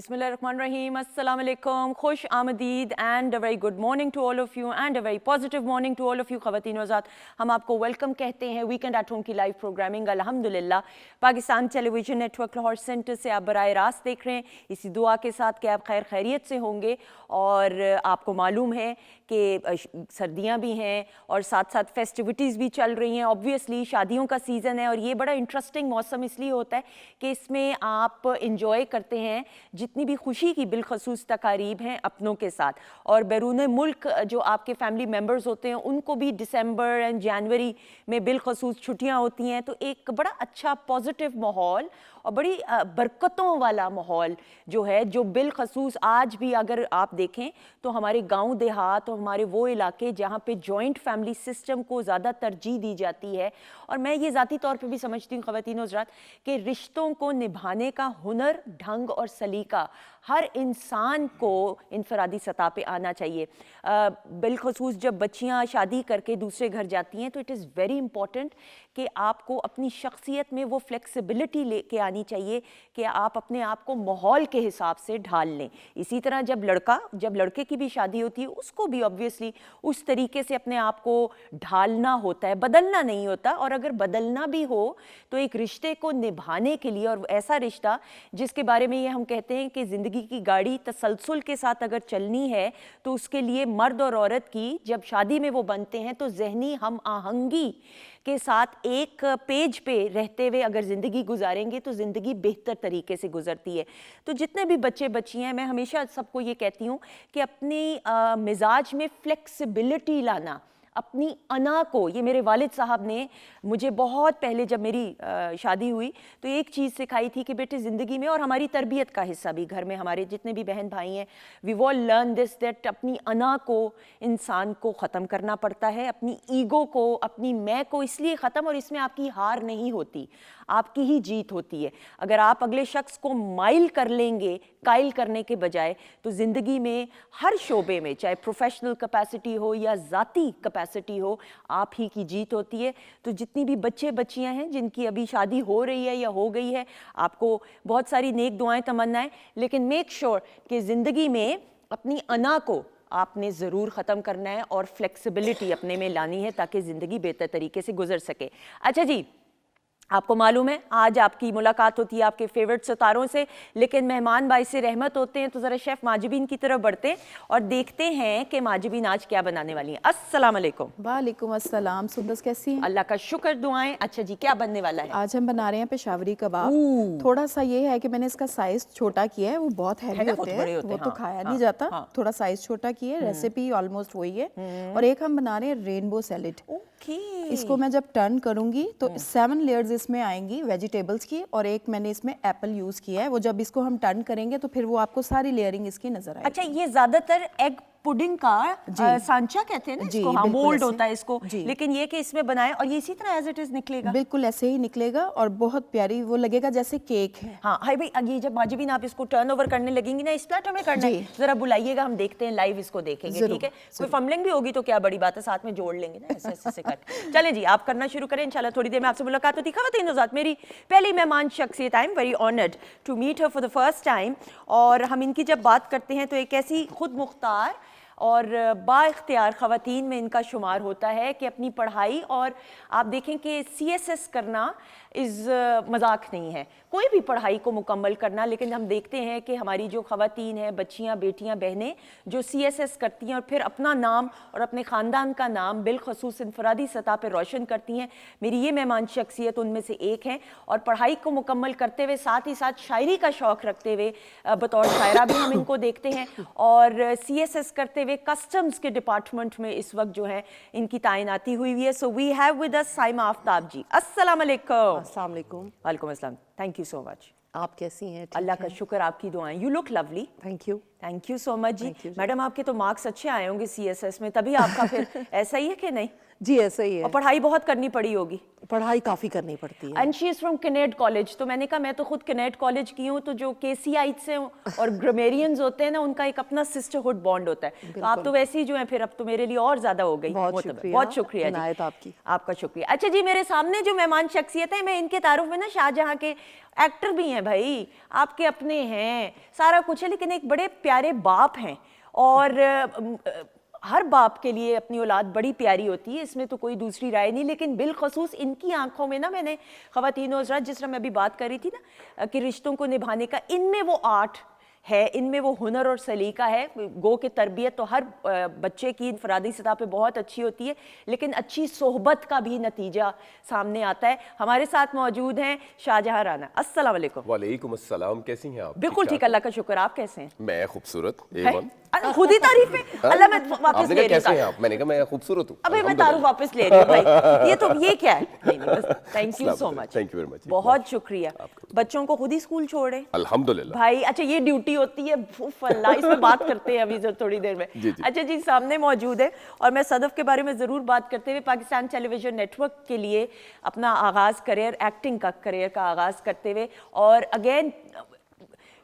Bismillahirrahmanirrahim. Assalamu alaikum. Khush आमदीद and a very good morning to all of you and a very positive morning to all of you ख़वातीन व हज़रात. हम आपको welcome कहते हैं weekend at home की live programming अल्हम्दुलिल्लाह Pakistan television network Lahore centre से आप बराह रास्त देख रहे हैं, इसी दुआ के साथ कि आप खैर खैरियत से होंगे. और आपको मालूम है कि सर्दियाँ भी हैं और साथ साथ फेस्टिविटीज़ भी चल रही हैं. ऑब्वियसली शादियों का सीज़न है और ये बड़ा इंटरेस्टिंग मौसम इसलिए होता है कि इसमें आप इंजॉय करते हैं जितनी भी खुशी की बिलखसूस तकारीब हैं अपनों के साथ. और बैरून मुल्क जो आपके फैमिली मेम्बर्स होते हैं उनको भी दिसंबर एंड जनवरी में बिलखसूस छुट्टियां होती हैं. तो एक बड़ा अच्छा पॉजिटिव माहौल और बड़ी बरकतों वाला माहौल जो है, जो बिलखसूस आज भी अगर आप देखें तो हमारे गांव देहात और हमारे वो इलाके जहाँ पे जॉइंट फैमिली सिस्टम को ज़्यादा तरजीह दी जाती है. और मैं ये ज़ाती तौर पे भी समझती हूँ ख़वातीन हज़रात कि रिश्तों को निभाने का हुनर, ढंग और सलीका हर इंसान को इनफरादी सतह पे आना चाहिए. बिलखसूस जब बच्चियाँ शादी करके दूसरे घर जाती हैं तो इट इज़ वेरी इंपॉर्टेंट कि आपको अपनी शख्सियत में वो फ्लेक्सिबिलिटी लेके आनी चाहिए कि आप अपने आप को माहौल के हिसाब से ढाल लें. इसी तरह जब लड़के की भी शादी होती है उसको भी ऑब्वियसली उस तरीके से अपने आप को ढालना होता है, बदलना नहीं होता. और अगर बदलना भी हो तो एक रिश्ते को निभाने के लिए, और ऐसा रिश्ता जिसके बारे में ये हम कहते हैं कि ज़िंदगी की गाड़ी तसलसल के साथ अगर चलनी है तो उसके लिए मर्द और औरत की जब शादी में वो बनते हैं तो ज़हनी हम आहंगी के साथ एक पेज पे रहते हुए अगर ज़िंदगी गुजारेंगे तो ज़िंदगी बेहतर तरीके से गुजरती है. तो जितने भी बच्चे बच्चियाँ हैं, मैं हमेशा सबको ये कहती हूँ कि अपनी मिजाज में फ्लेक्सिबिलिटी लाना, अपनी अना को. ये मेरे वालिद साहब ने मुझे बहुत पहले जब मेरी शादी हुई तो एक चीज़ सिखाई थी कि बेटे ज़िंदगी में, और हमारी तरबियत का हिस्सा भी घर में हमारे जितने भी बहन भाई हैं, we all learn this that अपनी अना को इंसान को ख़त्म करना पड़ता है, अपनी ईगो को, अपनी मैं को इसलिए ख़त्म. और इसमें आपकी हार नहीं होती, आपकी ही जीत होती है. अगर आप अगले शख्स को माइल कर लेंगे कायल करने के बजाय तो ज़िंदगी में हर शोबे में, चाहे प्रोफेशनल कैपेसिटी हो या ज़ाती कैपेसिटी हो, आप ही की जीत होती है. तो जितनी भी बच्चे बच्चियां हैं जिनकी अभी शादी हो रही है या हो गई है, आपको बहुत सारी नेक दुआएं तमन्नाएं, लेकिन मेक श्योर कि ज़िंदगी में अपनी अना को आपने ज़रूर ख़त्म करना है और फ्लेक्सिबिलिटी अपने में लानी है ताकि ज़िंदगी बेहतर तरीके से गुजर सके. अच्छा जी, आपको मालूम है आज आपकी मुलाकात होती है आपके फेवरेट सितारों से, लेकिन मेहमान बाई से रहमत होते हैं. तो ज़रा शेफ़ माजिबीन की तरफ बढ़ते हैं और देखते हैं कि माजिबीन आज क्या बनाने वाली हैं. अस्सलाम वालेकुम. वालेकुम अस्सलाम. सुंदस कैसी हैं? अल्लाह का शुक्र, दुआएं. अच्छा जी, क्या बनने वाला है? आज हम बना रहे हैं पेशावरी कबाब. थोड़ा सा ये है कि मैंने इसका साइज छोटा किया है, वो बहुत हैवी होते हैं, वो तो खाया नहीं जाता. थोड़ा साइज छोटा किया है. रेसिपी ऑलमोस्ट वही है. और एक हम बना रहे हैं रेनबो सैलेड. इसको मैं जब टर्न करूंगी तो 7 लेयर्स इसमें आएंगी वेजिटेबल्स की, और एक मैंने इसमें एप्पल यूज किया है. वो जब इसको हम टर्न करेंगे तो फिर वो आपको सारी लेयरिंग इसकी नजर आएगी. अच्छा, ये ज्यादातर एग पुडिंग का सांचा कहते हैं ना इसको, हाँ, मोल्ड होता है इसको, लेकिन ये कि इसमें बनाए और ये इसी तरह एज इट इज निकलेगा. बिल्कुल ऐसे ही निकलेगा और बहुत प्यारी वो लगेगा जैसे केक है. हाँ हाय भाई, ये जब माजिबीन आप इसको टर्न ओवर करने लगेंगी ना, इस प्लेट में करना है, जरा बुलाइएगा, हम देखते हैं लाइव इसको देखेंगे. ठीक है, कोई फमलिंग भी होगी तो क्या बड़ी बात है, साथ में जोड़ लेंगे ना ऐसे ऐसे करके. चलें जी, आप करना शुरू करें. इंशाल्लाह थोड़ी देर में आपसे मुलाकात होती है. ख़वातीन हज़रात, मेरी पहली मेहमान शख्सियत, I am very honoured to meet her for the first time. और हम इनकी जब बात करते हैं तो एक ऐसी खुद मुख्तार और बाइख्तियार ख़वातीन में इनका शुमार होता है कि अपनी पढ़ाई, और आप देखें कि CSS करना इज़ मजाक नहीं है, कोई भी पढ़ाई को मुकम्मल करना. लेकिन हम देखते हैं कि हमारी जो ख़वातीन हैं, बच्चियां, बेटियां, बहनें जो CSS करती हैं और फिर अपना नाम और अपने ख़ानदान का नाम बिलखसूस इनफरादी सतह पर रोशन करती हैं. मेरी ये मेहमान शख्सियत उनमें से एक हैं. और पढ़ाई को मुकम्मल करते हुए साथ ही साथ शायरी का शौक़ रखते हुए बतौर शायरा भी हम इनको देखते हैं. और CSS करते हुए कस्टम्स के डिपार्टमेंट में इस वक्त जो है इनकी तैनाती हुई है. So we have with us Saima Aftab ji. अस्सलाम वालेकुम. अस्सलाम वालेकुम. वालेकुम अस्सलाम. Thank you so much. आप कैसी हैं? अल्लाह का शुक्र, आपकी दुआएं. You look lovely. Thank you. Thank you so much ji. Madam आपके तो मार्क्स अच्छे आए होंगे CSS में, तभी आपका फिर ऐसा ही है कि नहीं? जी ऐसा ही है। और पढ़ाई बहुत करनी पड़ी होगी। पढ़ाई काफ़ी करनी पड़ती है। And she is from canned college. तो मैंने कहा मैं तो खुद कैनेड कॉलेज की हूँ, तो जो KCites हैं और ग्रामेरियंस होते हैं ना, उनका एक अपना सिस्टरहुड बॉन्ड होता है। तो आप तो वैसे ही जो है फिर अब तो मेरे लिए और ज़्यादा हो गई। बहुत शुक्रिया इनायत आपकी। आपका शुक्रिया। अच्छा जी, मेरे सामने जो मेहमान शख्सियत है, मैं इनके तारुफ में ना शाहजहां के एक्टर भी हैं भाई, आपके अपने हैं, सारा कुछ है, लेकिन एक बड़े प्यारे बाप हैं। और हर बाप के लिए अपनी औलाद बड़ी प्यारी होती है, इसमें तो कोई दूसरी राय नहीं। लेकिन बिलखसूस इनकी आंखों में ना, मैंने ख़वातीन और हज़रात, जिस तरह मैं अभी बात कर रही थी ना कि रिश्तों को निभाने का, इनमें वो आर्ट है, इनमें वो हुनर और सलीका है। गो के तरबियत तो हर बच्चे की इनफरादी सतह पे बहुत अच्छी होती है, लेकिन अच्छी सोहबत का भी नतीजा सामने आता है। हमारे साथ मौजूद हैं शाहजहां राना। अस्सलाम वालेकुम। वालेकुम अस्सलाम, कैसी हैं आप? बिल्कुल ठीक, अल्लाह का शुक्र। आप कैसे हैं? मैं खूबसूरत A1। खुद ही तारीफ है। अल्लाह, मैं वापस आपने ले कहा रही कैसे हैं हूँ। आप? मैंने कहा मैं खूबसूरत हूँ। अबे मैं तारुफ वापस ले रही हूँ भाई। ये क्या है? नहीं बस, thank you so much. Thank you very much. बहुत शुक्रिया। बच्चों को खुद ही स्कूल छोड़े अल्हम्दुलिल्लाह भाई। अच्छा, ये ड्यूटी होती है, अल्लाह, इसमें बात करते हैं अभी थोड़ी देर में। जी। अच्छा जी, सामने मौजूद है और मैं सदफ के बारे में ज़रूर बात करते हुए पाकिस्तान टेलीविजन नेटवर्क के लिए अपना आगाज़ करियर, एक्टिंग का करियर का आगाज़ करते हुए, और अगेन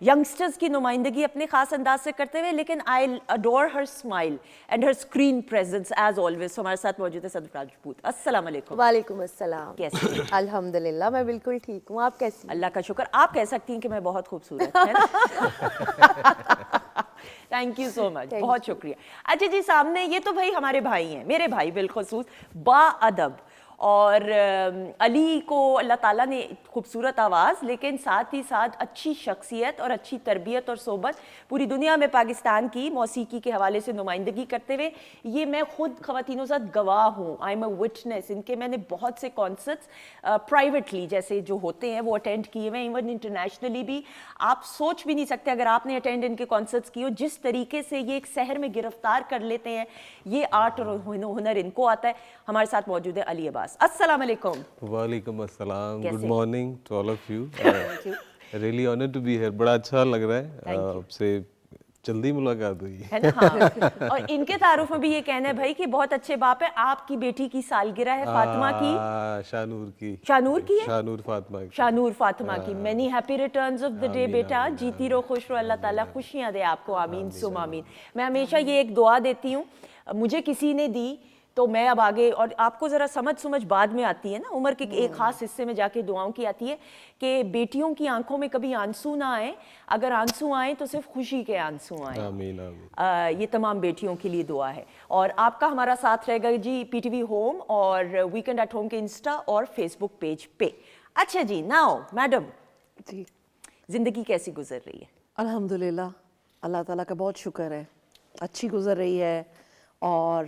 यंगस्टर्स की नुमाइंदगी अपने खास अंदाज से करते हुए, लेकिन I adore her smile and her screen presence as always. हमारे साथ मौजूद है सदफ राजपूत। अस्सलाम वालेकुम। वालेकुम अस्सलाम। कैसे हैं? अल्हम्दुलिल्लाह, मैं बिल्कुल ठीक हूँ। आप कैसी हैं? अल्लाह का शुक्र। आप कह सकती हैं कि मैं बहुत खूबसूरत है ना? थैंक यू सो मच, बहुत शुक्रिया। अच्छा जी, सामने ये तो भाई हमारे भाई हैं, मेरे भाई बिलखसूस बाअदब। और अली को अल्लाह ताला ने खूबसूरत आवाज़, लेकिन साथ ही साथ अच्छी शख्सियत और अच्छी तरबियत और सोबत पूरी दुनिया में पाकिस्तान की मौसीकी के हवाले से नुमाइंदगी करते हुए, ये मैं खुद ख़वातीनों साथ गवाह हूँ। I am a witness. इनके मैंने बहुत से कॉन्सर्ट्स प्राइवेटली जैसे जो होते हैं वो अटेंड किए हुए, इवन इंटरनेशनली भी। आप सोच भी नहीं सकते अगर आपने अटेंड इनके कॉन्सर्ट्स किए हो, जिस तरीके से ये एक शहर में गिरफ्तार कर लेते हैं। ये आर्ट और हुनर इनको आता है। हमारे साथ मौजूद है अली अब्बास। अस्सलाम वालेकुम। वालेकुम अस्सलाम। कैसे? Good morning to all of you. Really honoured to be here. बड़ा अच्छा लग रहा है आपसे जल्दी मुलाकात हुई है ना? हाँ। और इनके तारुफ में भी ये कहना है भाई कि बहुत अच्छे बाप है। आपकी बेटी की सालगिरह है फातिमा की, शानूर की है, शानूर फातिमा की, शानूर फातिमा की। Many happy returns of the day बेटा। जीती रहो, खुश रहो, अल्लाह ताला खुशियां दे आपको। आमीन सुम आमीन। मैं हमेशा ये एक दुआ देती हूँ, मुझे किसी ने दी तो मैं अब आगे, और आपको ज़रा समझ बाद में आती है ना, उम्र के एक ख़ास हिस्से में जाके दुआओं की आती है कि बेटियों की आंखों में कभी आंसू ना आए, अगर आंसू आए तो सिर्फ खुशी के आंसू आए। आमीन आमीन। ये तमाम बेटियों के लिए दुआ है। और आपका हमारा साथ रहेगा जी PTV होम और वीकेंड एट होम के इंस्टा और फेसबुक पेज पे। अच्छा जी, नाउ मैडम जी, ज़िंदगी कैसी गुजर रही है? अल्हम्दुलिल्लाह, अल्लाह ताला का बहुत शुक्र है, अच्छी गुजर रही है। और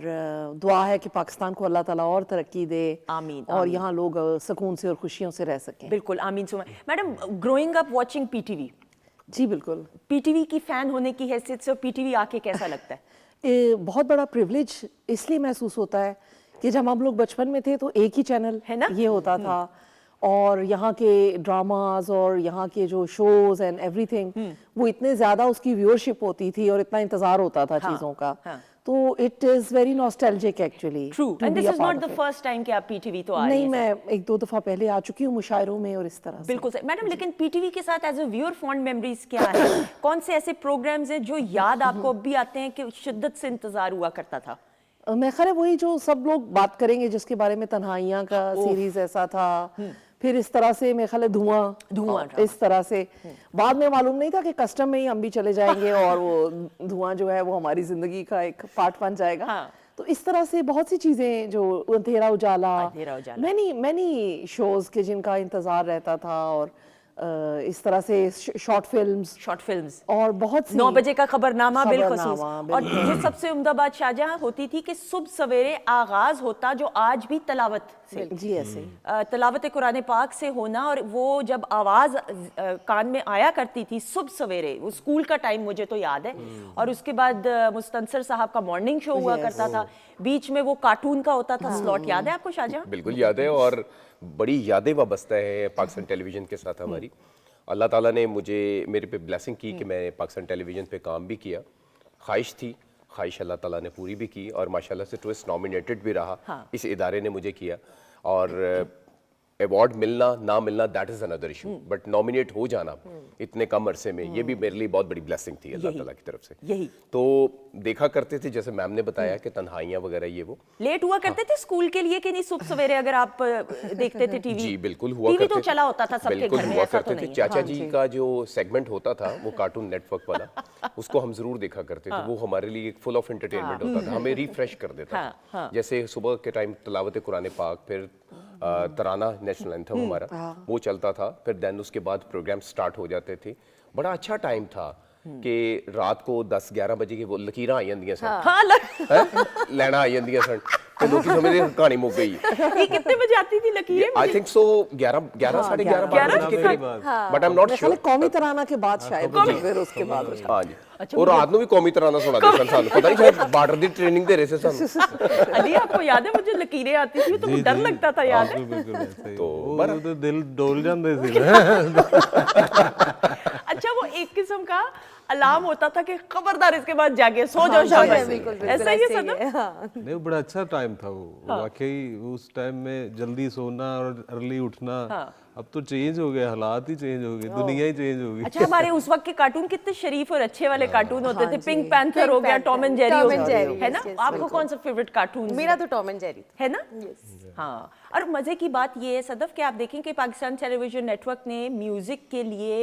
दुआ है कि पाकिस्तान को अल्लाह ताला और तरक्की दे, आमीन, और आमीन। यहाँ लोग सुकून से और खुशियों से रह सकें। बिल्कुल, आमीन सुमा। Madam, growing up watching PTV, जी बिल्कुल। PTV की फ़ैन होने की हैसियत से PTV आके कैसा लगता है? बहुत बड़ा प्रिविलेज इसलिए महसूस होता है कि जब हम लोग बचपन में थे तो एक ही चैनल है ना? ये होता था, और यहाँ के ड्रामाज और यहाँ के जो शोज एंड एवरीथिंग, वो इतने ज़्यादा उसकी व्यूअरशिप होती थी और इतना इंतज़ार होता था चीज़ों का। तो it is very nostalgic actually. True, and this is not the first time कि आप PTV तो आ रही नहीं, हैं। मैं एक दो दफ़ा पहले आ चुकी हूँ मुशायरों में और इस तरह से। बिल्कुल सही मैडम। लेकिन PTV के साथ as a viewer fond memories क्या है? कौन से ऐसे प्रोग्राम्स हैं जो याद आपको अब भी आते हैं कि शिद्दत से इंतजार हुआ करता था? मैं खैर वही जो सब लोग बात करेंगे, जिसके बारे में तन्हाइयाँ का सीरीज ऐसा था, फिर इस तरह से मेरे ख्याल है धुआं इस तरह से। बाद में मालूम नहीं था कि कस्टम में ही हम भी चले जाएंगे और वो धुआं जो है वो हमारी जिंदगी का एक पार्ट बन जाएगा। हाँ। तो इस तरह से बहुत सी चीजें, जो अंधेरा उजाला, मैनी शोज के जिनका इंतजार रहता था, और इस तरह से शॉर्ट फिल्म्स और बहुत सी 9 बजे का खबरनामा बिलखसूस। और जो सबसे उम्दा बात शाहजहां होती थी कि सुबह सवेरे आगाज होता, जो आज भी तलावत से, जी ऐसे तलावत कुरान पाक से होना, और वो जब आवाज कान में आया करती थी सुबह सवेरे, वो स्कूल का टाइम मुझे तो याद है। और उसके बाद मुस्तनसर साहब का मॉर्निंग शो हुआ करता था, बीच में वो कार्टून का होता था स्लॉट। याद है आपको शाहजहां? बिल्कुल याद है, और बड़ी यादें वाबस्ता है पाकिस्तान टेलीविजन के साथ हमारी। अल्लाह ताला ने मुझे मेरे पे ब्लेसिंग की कि मैं पाकिस्तान टेलीविज़न पे काम भी किया। ख्वाहिश थी, ख्वाहिश अल्लाह ताला ने पूरी भी की और माशाल्लाह से ट्विस्ट नॉमिनेटेड भी रहा। इस इदारे ने मुझे किया और अवार्ड मिलना ना मिलना that is another issue, but nominate हो जाना इतने कम अरसे में ये भी मेरे लिए बहुत बड़ी ब्लेसिंग थी अल्लाह ताला की तरफ से। यही तो देखा करते थे, जैसे मैम ने बताया कि तन्हाइयाँ वगैरह ये वो लेट हुआ करते थे स्कूल के लिए कि नहीं? सुबह सवेरे अगर आप देखते थे टीवी? जी बिल्कुल हुआ टीवी करते तो चला होता था सबके बिल्कुल घर में, हुआ ऐसा तो करते थे। नहीं है। चाचा जी का जो सेगमेंट होता था वो कार्टून नेटवर्क वाला, उसको हम जरूर देखा करते थे। वो हमारे लिए एक फुल ऑफ एंटरटेनमेंट होता था, हमें रिफ्रेश कर देता था। जैसे सुबह के टाइम तिलावत कुरान पाक, फिर तराना नेशनल एंथम हमारा वो चलता था, फिर देन उसके बाद प्रोग्राम स्टार्ट हो जाते थे। बड़ा अच्छा टाइम था कि रात को 10-11 बजे के वो लकीरां आई जंदियां सन, लैना आई जंदियां सन, तो लोग समझदे कहानी मुक गई। ये कितने बजे आती थी लकीरें? आई थिंक सो 11 साढ़े 11 बजे के करीब, but I am not sure. कौमी तराना के बाद शायद फिर उसके बाद हाँ जी, और रात ਨੂੰ ਵੀ ਕੌਮੀ ਤਰਾਨਾ ਸੁਣਾਦੇ ਸਨ ਸਾਨੂੰ, ਪਤਾ ਨਹੀਂ ਸ਼ਾयद ਬਾਰਡਰ ਦੀ ਟ੍रेनिंग ਦੇ ਰਹੇ ਸੇ ਸਾਨੂੰ। अली आपको याद है मुझे लकीरें आती थी तो डर लगता था, याद है? बिल्कुल ऐसे ही। तो वो तो दिल डोल जाते थे। अच्छा, वो एक किस्म का अलार्म होता था कि खबरदार इसके बाद जाके सो जाओ शाबाश। ऐसा ही है सदम? नहीं, वो बड़ा अच्छा टाइम था वो, वाकई उस टाइम में जल्दी सोना और अर्ली उठना। अब तो चेंज हो गया, हालात ही चेंज हो गए, दुनिया ही चेंज हो गई। अच्छा, हमारे उस वक्त के कार्टून कितने शरीफ और अच्छे वाले कार्टून होते थे। पिंक पैंथर हो गया, टॉम एंड जेरी हो गया, है ना? आपको कौन सा फेवरेट कार्टून? मेरा तो टॉम एंड जेरी है ना? हाँ, और मजे की बात ये है सदफ कि आप देखें कि पाकिस्तान टेलीविजन नेटवर्क ने म्यूजिक के लिए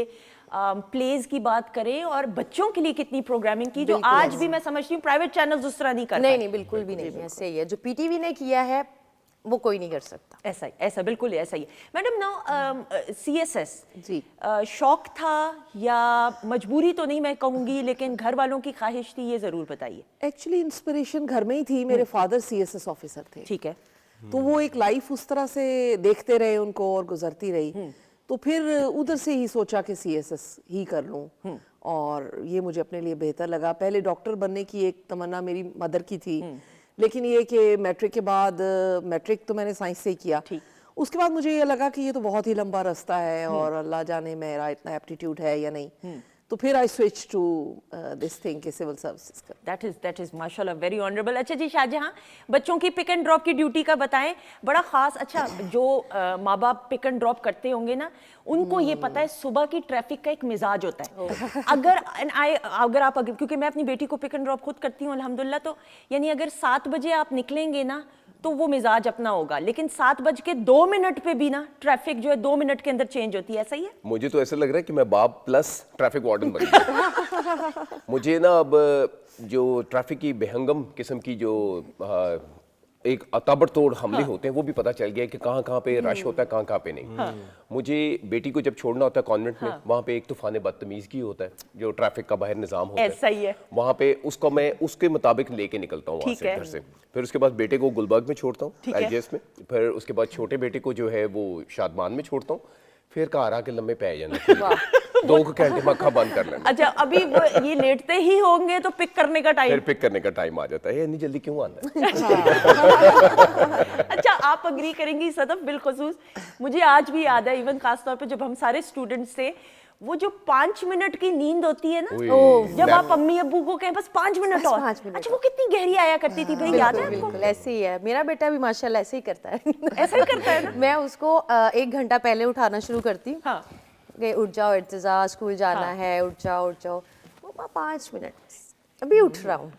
प्लेज की बात करें और बच्चों के लिए कितनी प्रोग्रामिंग की, जो आज भी मैं समझती हूँ प्राइवेट चैनल्स उस तरह नहीं करते। नहीं, बिल्कुल भी नहीं, ऐसे ही है। जो पीटीवी ने किया है वो कोई नहीं कर सकता। ऐसा बिल्कुल ऐसा ही है। मैडम नाउ सीएसएस जी, शौक था या मजबूरी तो नहीं मैं कहूँगी, लेकिन घर वालों की ख्वाहिश थी, ये जरूर बताइए। एक्चुअली इंस्पिरेशन घर में ही थी। मेरे फादर सीएसएस ऑफिसर थे, ठीक है, तो वो एक लाइफ उस तरह से देखते रहे उनको और गुजरती रही, तो फिर उधर से ही सोचा कि सीएसएस ही कर लूं और ये मुझे अपने लिए बेहतर लगा। पहले डॉक्टर बनने की एक तमन्ना मेरी मदर की थी, लेकिन ये कि मैट्रिक के बाद, मैट्रिक तो मैंने साइंस से ही किया, उसके बाद मुझे ये लगा कि ये तो बहुत ही लंबा रास्ता है और अल्लाह जाने मेरा इतना एप्टीट्यूड है या नहीं, तो फिर I switch to this thing कि सिविल सर्विसेज का। दैट इज माशाल्लाह वेरी ऑनरेबल। अच्छा जी शाहजहां, बच्चों की पिक एंड ड्रॉप की ड्यूटी का बताएं, बड़ा खास। अच्छा, जो माँ बाप पिक एंड ड्रॉप करते होंगे ना, उनको ये पता है सुबह की ट्रैफिक का एक मिजाज होता है। अगर आप क्योंकि मैं अपनी बेटी को पिक एंड ड्रॉप खुद करती हूँ अल्हम्दुलिल्लाह, तो यानी अगर 7 बजे आप निकलेंगे ना तो वो मिजाज अपना होगा, लेकिन 7:02 पे भी ना ट्रैफिक जो है 2 मिनट के अंदर चेंज होती है। ऐसा ही है? मुझे तो ऐसा लग रहा है कि मैं बाप प्लस ट्रैफिक वार्डन बन गया। मुझे ना अब जो ट्रैफिक की बेहंगम किस्म की जो एक ताबड़तोड़ हमले होते हैं वो भी पता चल गया कि कहाँ कहाँ पे रश होता है, कहाँ कहाँ पे नहीं। मुझे बेटी को जब छोड़ना होता है कॉन्वेंट में, वहाँ पे एक तूफान बदतमीज़गी होता है जो ट्रैफिक का बाहर निज़ाम होता है, ऐसा ही है। वहाँ पे उसको मैं उसके मुताबिक लेके निकलता हूँ वहाँ से घर से। फिर उसके बाद बेटे को गुलबर्ग में छोड़ता हूँ, एलजीएस में। फिर उसके बाद छोटे बेटे को जो है वो शादमान में छोड़ता हूँ। फिर घर आके लम्बे पै जाना, 2 घंटे में अखा बंद कर लेना। अच्छा, अभी ये लेटते ही होंगे तो पिक करने का टाइम, फिर पिक करने का टाइम आ जाता है। इतनी जल्दी क्यों आना है? अच्छा, आप अग्री करेंगी सदफ, बिलखुसूस मुझे आज भी याद है, इवन खास तौर पे जब हम सारे स्टूडेंट्स थे, वो जो 5 मिनट की नींद होती है ना, जब आप अम्मी अब्बू को कहें बस 5 मिनट और, अच्छा वो कितनी गहरी आया करती थी भाई, याद है आपको? बिल्कुल ऐसे ही है। मेरा बेटा भी माशाल्लाह ऐसे ही करता है। ऐसा ही करता है ना? मैं उसको 1 घंटा पहले उठाना शुरू करती हूँ। हाँ, कि उठ जाओ इर्तिजा, स्कूल जाना है, उठ जाओ। वो 5 मिनट अभी उठ रहा हूँ।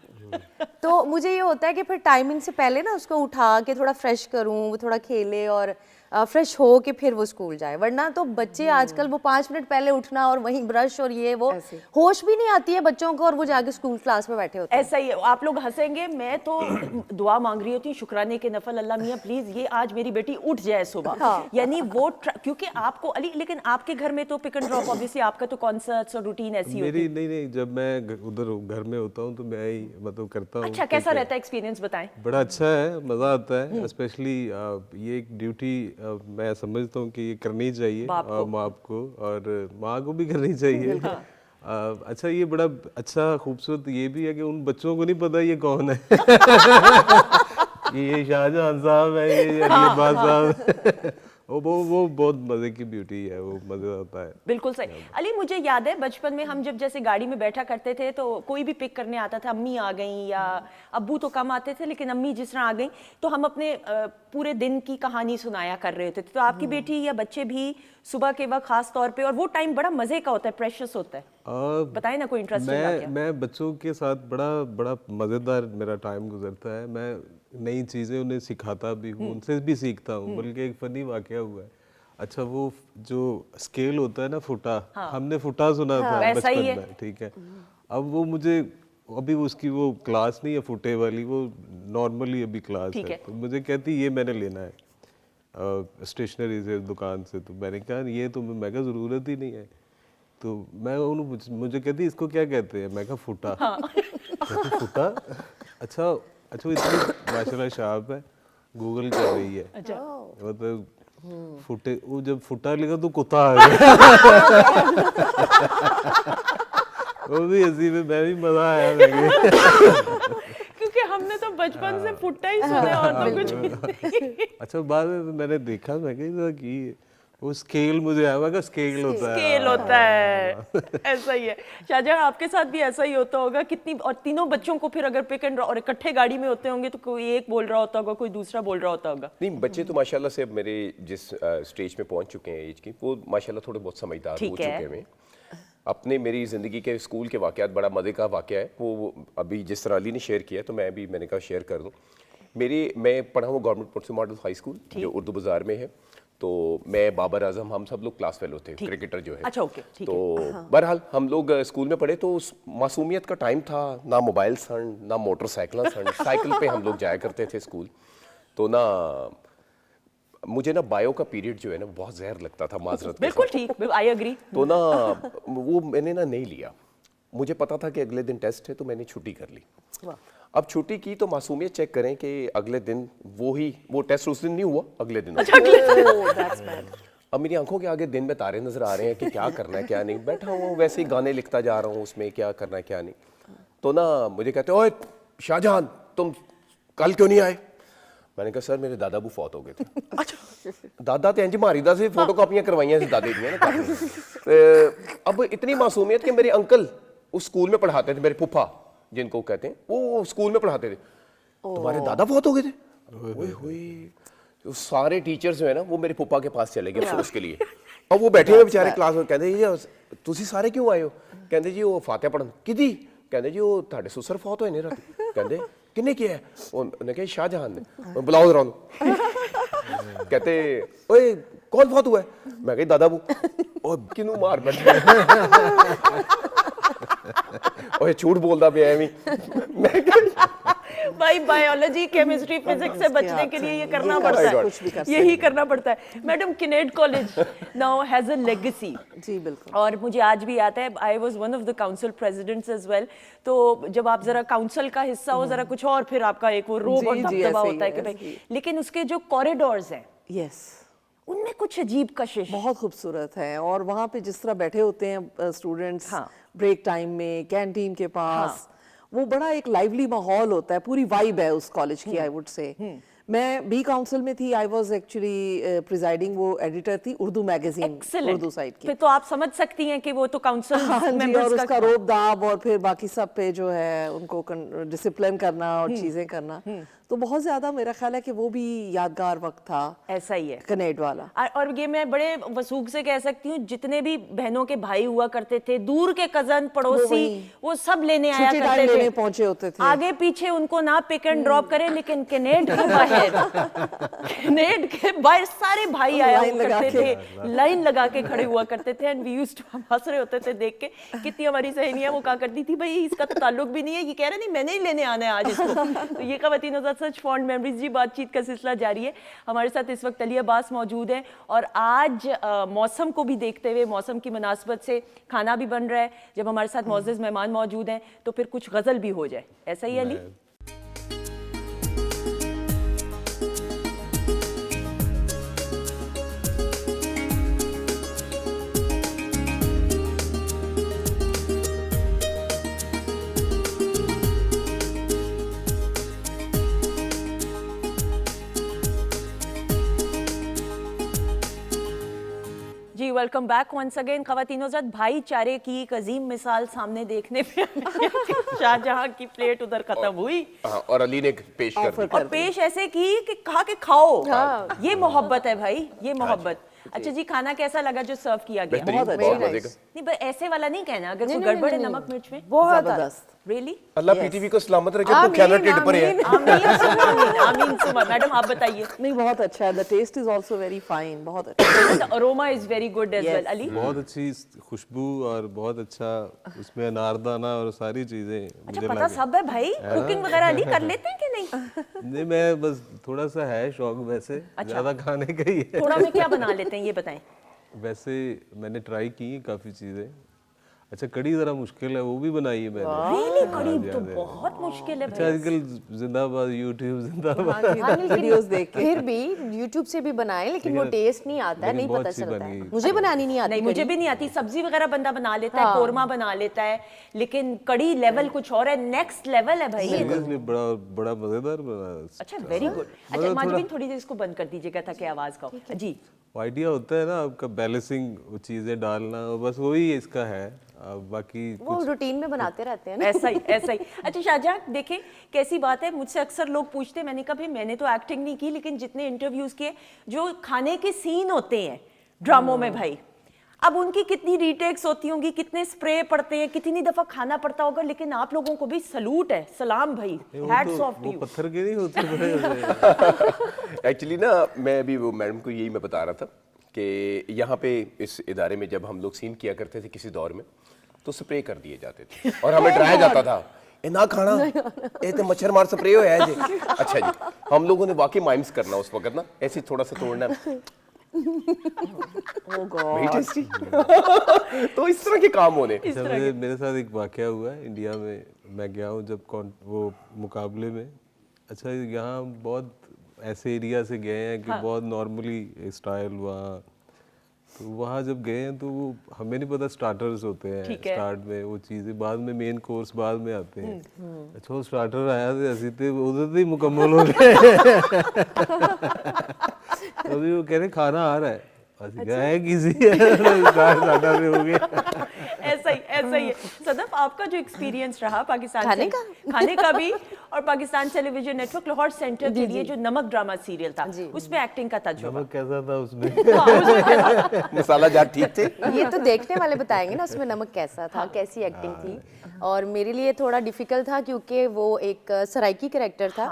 तो मुझे ये होता है कि फिर टाइमिंग से पहले ना उसको उठा के थोड़ा फ्रेश करूँ, वो थोड़ा खेले और फ्रेश हो के फिर वो स्कूल जाए। वरना तो बच्चे आजकल वो 5 मिनट पहले उठना और वहीं ब्रश और ये वो, होश भी नहीं आती है बच्चों को और वो जाके स्कूल क्लास में बैठे होते हैं। ऐसा ही है। आप लोग हंसेंगे, मैं तो दुआ मांग रही होती हूँ शुक्राने के नफल, अल्लाह मियाँ प्लीज ये आज मेरी बेटी उठ जाए सुबह। यानी वो क्योंकि आपको अली, लेकिन आपके घर में तो पिक एंड ड्रॉप ऑब्वियसली आपका तो कॉन्सर्ट्स और रूटीन ऐसी होती है। नहीं, जब मैं उधर घर में होता हूँ तो मैं ही मतलब करता हूँ। अच्छा, कैसा रहता है एक्सपीरियंस, बताएं। बड़ा अच्छा है, मजा आता है। स्पेशली ये एक ड्यूटी मैं समझता हूँ कि ये करनी चाहिए माँ को, और माँ को भी करनी चाहिए। अच्छा, ये बड़ा अच्छा खूबसूरत ये भी है कि उन बच्चों को नहीं पता ये कौन है। ये शाहजहां साहब है, ये अली अब्बास साहब। वो बहुत मजे की ब्यूटी है, वो मजा आता है। बिल्कुल सही। अली, मुझे याद है बचपन में हम जब जैसे गाड़ी में बैठा करते थे तो कोई भी पिक करने आता था, अम्मी आ गई या अब्बू तो कम आते थे, लेकिन अम्मी जिस तरह आ गई तो हम अपने पूरे दिन की कहानी सुनाया कर रहे थे। तो आपकी बेटी या बच्चे भी सुबह के वक्त खास तौर पे, और वो टाइम बड़ा मजे का होता है, प्रेशियस होता है, बताइए ना कोई इंटरेस्टिंग वाकया। मैं बच्चों के साथ बड़ा मज़ेदार मेरा टाइम गुजरता है। मैं नई चीज़ें उन्हें सिखाता भी हूँ, उनसे भी सीखता हूँ। बल्कि एक फनी वाकया हुआ है। अच्छा, वो जो स्केल होता है ना, फुटा, हमने फुटा सुना था बचपन में, ठीक है। अब वो मुझे अभी उसकी वो क्लास नहीं है फुटे वाली, वो नॉर्मली अभी क्लास है। तो मुझे कहती ये मैंने लेना है स्टेशनरी से, दुकान से। तो मैंने कहा ये तो मैं कहा ज़रूरत ही नहीं है। तो मैं मुझे कहती इसको क्या कहते हैं? मैं कहा फुटा। कहती फुटा? अच्छा, इतनी माशाल्लाह शार्प है, गूगल कर रही है। मतलब फुटे, वो जब फुटा लिखा तो कुत्ता आ गया। वो भी हंसी में, मैं भी मजा आया मुझे। क्योंकि हमने तो बचपन से फुट्टा ही सुने और तो कुछ नहीं। अच्छा, बाद में मैंने देखा, मैं कहा कि वो स्केल मुझे आया कि स्केल होता है, स्केल होता है। ऐसा ही है। शाहजहां, आपके साथ भी ऐसा ही होता होगा कितनी, और तीनों बच्चों को फिर अगर पिक एंड और इकट्ठे गाड़ी में होते होंगे तो कोई एक बोल रहा होता होगा, कोई दूसरा बोल रहा होता होगा। नहीं, बच्चे तो माशाल्लाह से अब मेरे जिस स्टेज में पहुंच चुके हैं एज की, वो माशाल्लाह थोड़े बहुत समझदार हो चुके हैं। अपने मेरी ज़िंदगी के स्कूल के वाक़यात, बड़ा मज़े का वाक़या है वो अभी जिस तरह अली ने शेयर किया, तो मैंने कहा शेयर कर दूँ। मैं पढ़ा हूँ government ports model high school जो उर्दू बाज़ार में है। तो मैं, बाबर आजम, हम सब लोग क्लास फेलो थे, क्रिकेटर जो है। अच्छा, ओके, ठीक है। तो बहरहाल हम लोग स्कूल में पढ़े, तो उस मासूमियत का टाइम था, ना मोबाइल सन, ना मोटरसाइकिल सन, साइकिल पे हम लोग जाया करते थे स्कूल। तो ना मुझे ना बायो का पीरियड जो है ना बहुत जहर लगता था, माजरत। बिल्कुल ठीक, आई एग्री। तो ना वो मैंने ना नहीं लिया। मुझे पता था कि अगले दिन टेस्ट है, तो मैंने छुट्टी कर ली। अब छुट्टी की तो मासूमियत चेक करें कि अगले दिन वो टेस्ट उस दिन नहीं हुआ, अगले दिन। अब मेरी आंखों के आगे दिन में तारे नजर आ रहे हैं कि क्या करना है क्या नहीं। बैठा हूँ वैसे ही गाने लिखता जा रहा हूँ, उसमें क्या करना है क्या नहीं। तो ना मुझे कहते, ओए शाहजहां, तुम कल क्यों नहीं आए? मैंने कहा सर, मेरे दादा बू फौत हो गए थे। अच्छा, दादा तो इंज मारी दा से फोटो कापियां करवाइयां से दादे दियां ना। अब इतनी मासूमियत कि मेरे अंकल उस स्कूल में पढ़ाते थे, मेरे फूफा जिनको कहते हैं, वो स्कूल में पढ़ाते थे। तुम्हारे दादा फौत हो गए थे? ओए होए, तो सारे टीचर्स जो है ना वो मेरे फूफा के पास चले गए अफसोस के लिए। और वो बैठे हुए बेचारे क्लास में, कहते जी तुसी सारे क्यों आए हो? कहते जी वो फातिहा पढ़न। किदी? कहते जी वो ਤੁਹਾਡੇ सुसर फौत होए ने रात। कहते किन्ने किया है? उन्होंने कहा शाहजहां ने। बुलाओ जरा उन्हें। कहते ओए कौन फौत हुआ है? मैं कही दादा बू। और किनू मार बैठे। ओए झूठ बोलता पे एवी। भाई बायोलॉजी, केमिस्ट्री, फिजिक्स से बचने के लिए ये करना पड़ता है, यही करना पड़ता है। Madam, Kinnaird college now has a legacy. जी बिल्कुल। और मुझे आज भी याद है, I was one of the council presidents as well. तो जब आप जरा काउंसिल का हिस्सा हो जरा कुछ और, फिर आपका एक वो रोब और दबदबा होता है कि भाई, लेकिन उसके जो कॉरिडोर्स हैं, यस, उनमें कुछ अजीब कशिश, बहुत खूबसूरत है। और वहाँ पे जिस तरह बैठे होते हैं स्टूडेंट्स ब्रेक टाइम में कैंटीन के पास, वो बड़ा एक लाइवली माहौल होता है, पूरी वाइब है उस कॉलेज की, आई वुड से। मैं बी काउंसिल में थी, आई वाज एक्चुअली प्रिजाइडिंग, वो एडिटर थी उर्दू मैगजीन, उर्दू साइड की। फिर तो आप समझ सकती हैं कि वो तो काउंसिल मेंबर्स और उसका रोब दाब और फिर बाकी सब पे जो है उनको डिसिप्लिन करना और चीजें करना, तो बहुत ज्यादा मेरा ख्याल है कि वो भी यादगार वक्त था। ऐसा ही है कनेड वाला। और ये मैं बड़े वसूख से कह सकती हूँ, जितने भी बहनों के भाई हुआ करते थे, दूर के कजन पड़ोसी, वो सब लेने आया करते थे, पहुंचे होते थे। आगे पीछे उनको ना पिक एंड ड्रॉप करें, लेकिन कनेड के बाहर, कनेड के बाहर सारे भाई आया करते थे, लाइन लगा के खड़े हुआ करते थे। एंड वी यूज्ड टू, हंस रहे होते थे देख के। कितनी हमारी सहेलियां वो कहा करती थी, भाई इसका तो ताल्लुक भी नहीं है, ये कह रहे नहीं मैंने ही लेने आना है आज इसको। तो ये ख़वातीन और सच फॉन्ड मेमोरीज जी, बातचीत का सिलसिला जारी है। हमारे साथ इस वक्त अली अब्बास मौजूद है, और आज मौसम को भी देखते हुए, मौसम की मुनासबत से खाना भी बन रहा है। जब हमारे साथ मौजूद मेहमान मौजूद हैं तो फिर कुछ गज़ल भी हो जाए, ऐसा ही Ali? Welcome back once again. ख़वातीनो ज़ात, भाईचारे की एक अजीम मिसाल सामने देखने पे शाहजहां की प्लेट उधर खत्म हुई और अली ने पेश कर दी। और पेश ऐसे की कि कहा कि खाओ। ये मोहब्बत है भाई, ये मोहब्बत। अच्छा जी, खाना कैसा लगा जो सर्व किया गया? बहुत मजे का। नहीं बस ऐसे वाला नहीं कहना, अगर कोई गड़बड़ है नमक मिर्च में। बहुत जबरदस्त। रियली? अल्लाह पीटीवी को सलामत रखे, तो ख्याल टिड पर है। आमीन सुमा। मैडम आप बताइए। नहीं, बहुत अच्छा है। The taste is also very fine, बहुत अच्छा। The aroma is very good as well. Ali? बहुत अच्छी खुशबू और बहुत अच्छा उसमें अनारदाना और सारी चीजें अच्छा मुझे पता सब है भाई। कुकिंग वगैरह अली कर लेते हैं कि नहीं? नहीं, मैं बस थोड़ा सा है शौक, वैसे ज्यादा खाने का ही है। थोड़ा में क्या बना लेते हैं ये बताएं। वैसे मैंने ट्राई की काफी चीजें। अच्छा, कड़ी जरा मुश्किल है, वो भी बनाई है मैंने। रियली? कड़ी तो बहुत मुश्किल है अच्छा, भाई। आजकल जिंदाबाद यूट्यूब जिंदाबाद। वीडियोस देख के फिर भी YouTube से भी बनाए, लेकिन वो टेस्ट नहीं आता है, नहीं बहुत पता अच्छी चलता बनी। है। मुझे बनानी नहीं आती। नहीं मुझे भी नहीं आती। सब्जी वगैरह बंदा बना लेता है, कोरमा बना लेता है, लेकिन कड़ी लेवल कुछ और है, नेक्स्ट लेवल है भाई। सीरियसली बड़ा बड़ा मजेदार बना। अच्छा वेरी गुड। अच्छा माजबीन थोड़ी देर इसको बंद कर दीजिएगा ताकि आवाज का हो। जी आइडिया होता है ना आपका, बैलेंसिंग वो चीजें डालना, बस वही इसका है। बाकी वो रूटीन में बनाते रहते हैं ना। ऐसा ही ऐसा ही। अच्छा शाहजहां देखें कैसी बात है, मुझसे अक्सर लोग पूछते हैं, मैंने कहा भाई मैंने तो एक्टिंग नहीं की, लेकिन जितने इंटरव्यूज किए, जो खाने के सीन होते हैं ड्रामों में भाई, अब उनकी कितनी रीटेक्स होती होंगी, कितने स्प्रे पड़ते हैं, कितनी दफा खाना पड़ता होगा, लेकिन आप लोगों को भी सलूट है, सलाम भाई, हैट्स ऑफ टू यू। पत्थर के नहीं होते बड़े। एक्चुअली ना मैं अभी वो मैडम को यही मैं बता रहा था कि यहाँ पे इस इदारे में जब हम लोग सीन किया करते थे किसी दौर में, तो स्प्रे कर दिए जाते थे और हमें डराया जाता था, ए ना खाना, ए तो मच्छर मार स्प्रे हो है जी। अच्छा जी, हम लोगों ने वाकई माइम्स करना उस वक्त ना, ऐसे थोड़ा सा तोड़ना। वही टेस्टी। तो इस तरह के काम होने। अच्छा, मेरे साथ एक वाकया हुआ है इंडिया में। मैं गया हूँ जब वो मुकाबले में। अच्छा, यहाँ बहुत ऐसे एरिया से गए हैं कि बहुत नॉर्मली स्टाइल वहाँ, तो वहाँ जब गए हैं तो वो हमें नहीं पता स्टार्टर्स होते हैं, स्टार्ट में वो चीज़ें, बाद में मेन कोर्स बाद में आते हैं। अच्छा, वो स्टार्टर आया थे ऐसे थे, उधर से ही मुकम्मल हो गए। अभी वो कह रहे खाना आ रहा है, है किसी स्टार्टर में हो गया। ऐसा ही है। सदफ, आपका जो एक्सपीरियंस रहा पाकिस्तान खाने का भी, और Pakistan television network Lahore centre के लिए जो नमक ड्रामा सीरियल था, उसमें एक्टिंग का तजुर्बा नमक कैसा था उसमें? मसाला जार ठीक थे? ये तो देखने वाले बताएंगे ना उसमें नमक कैसा था, कैसी एक्टिंग थी। और मेरे लिए थोड़ा डिफिकल्ट था क्योंकि वो एक सराइकी कैरेक्टर था।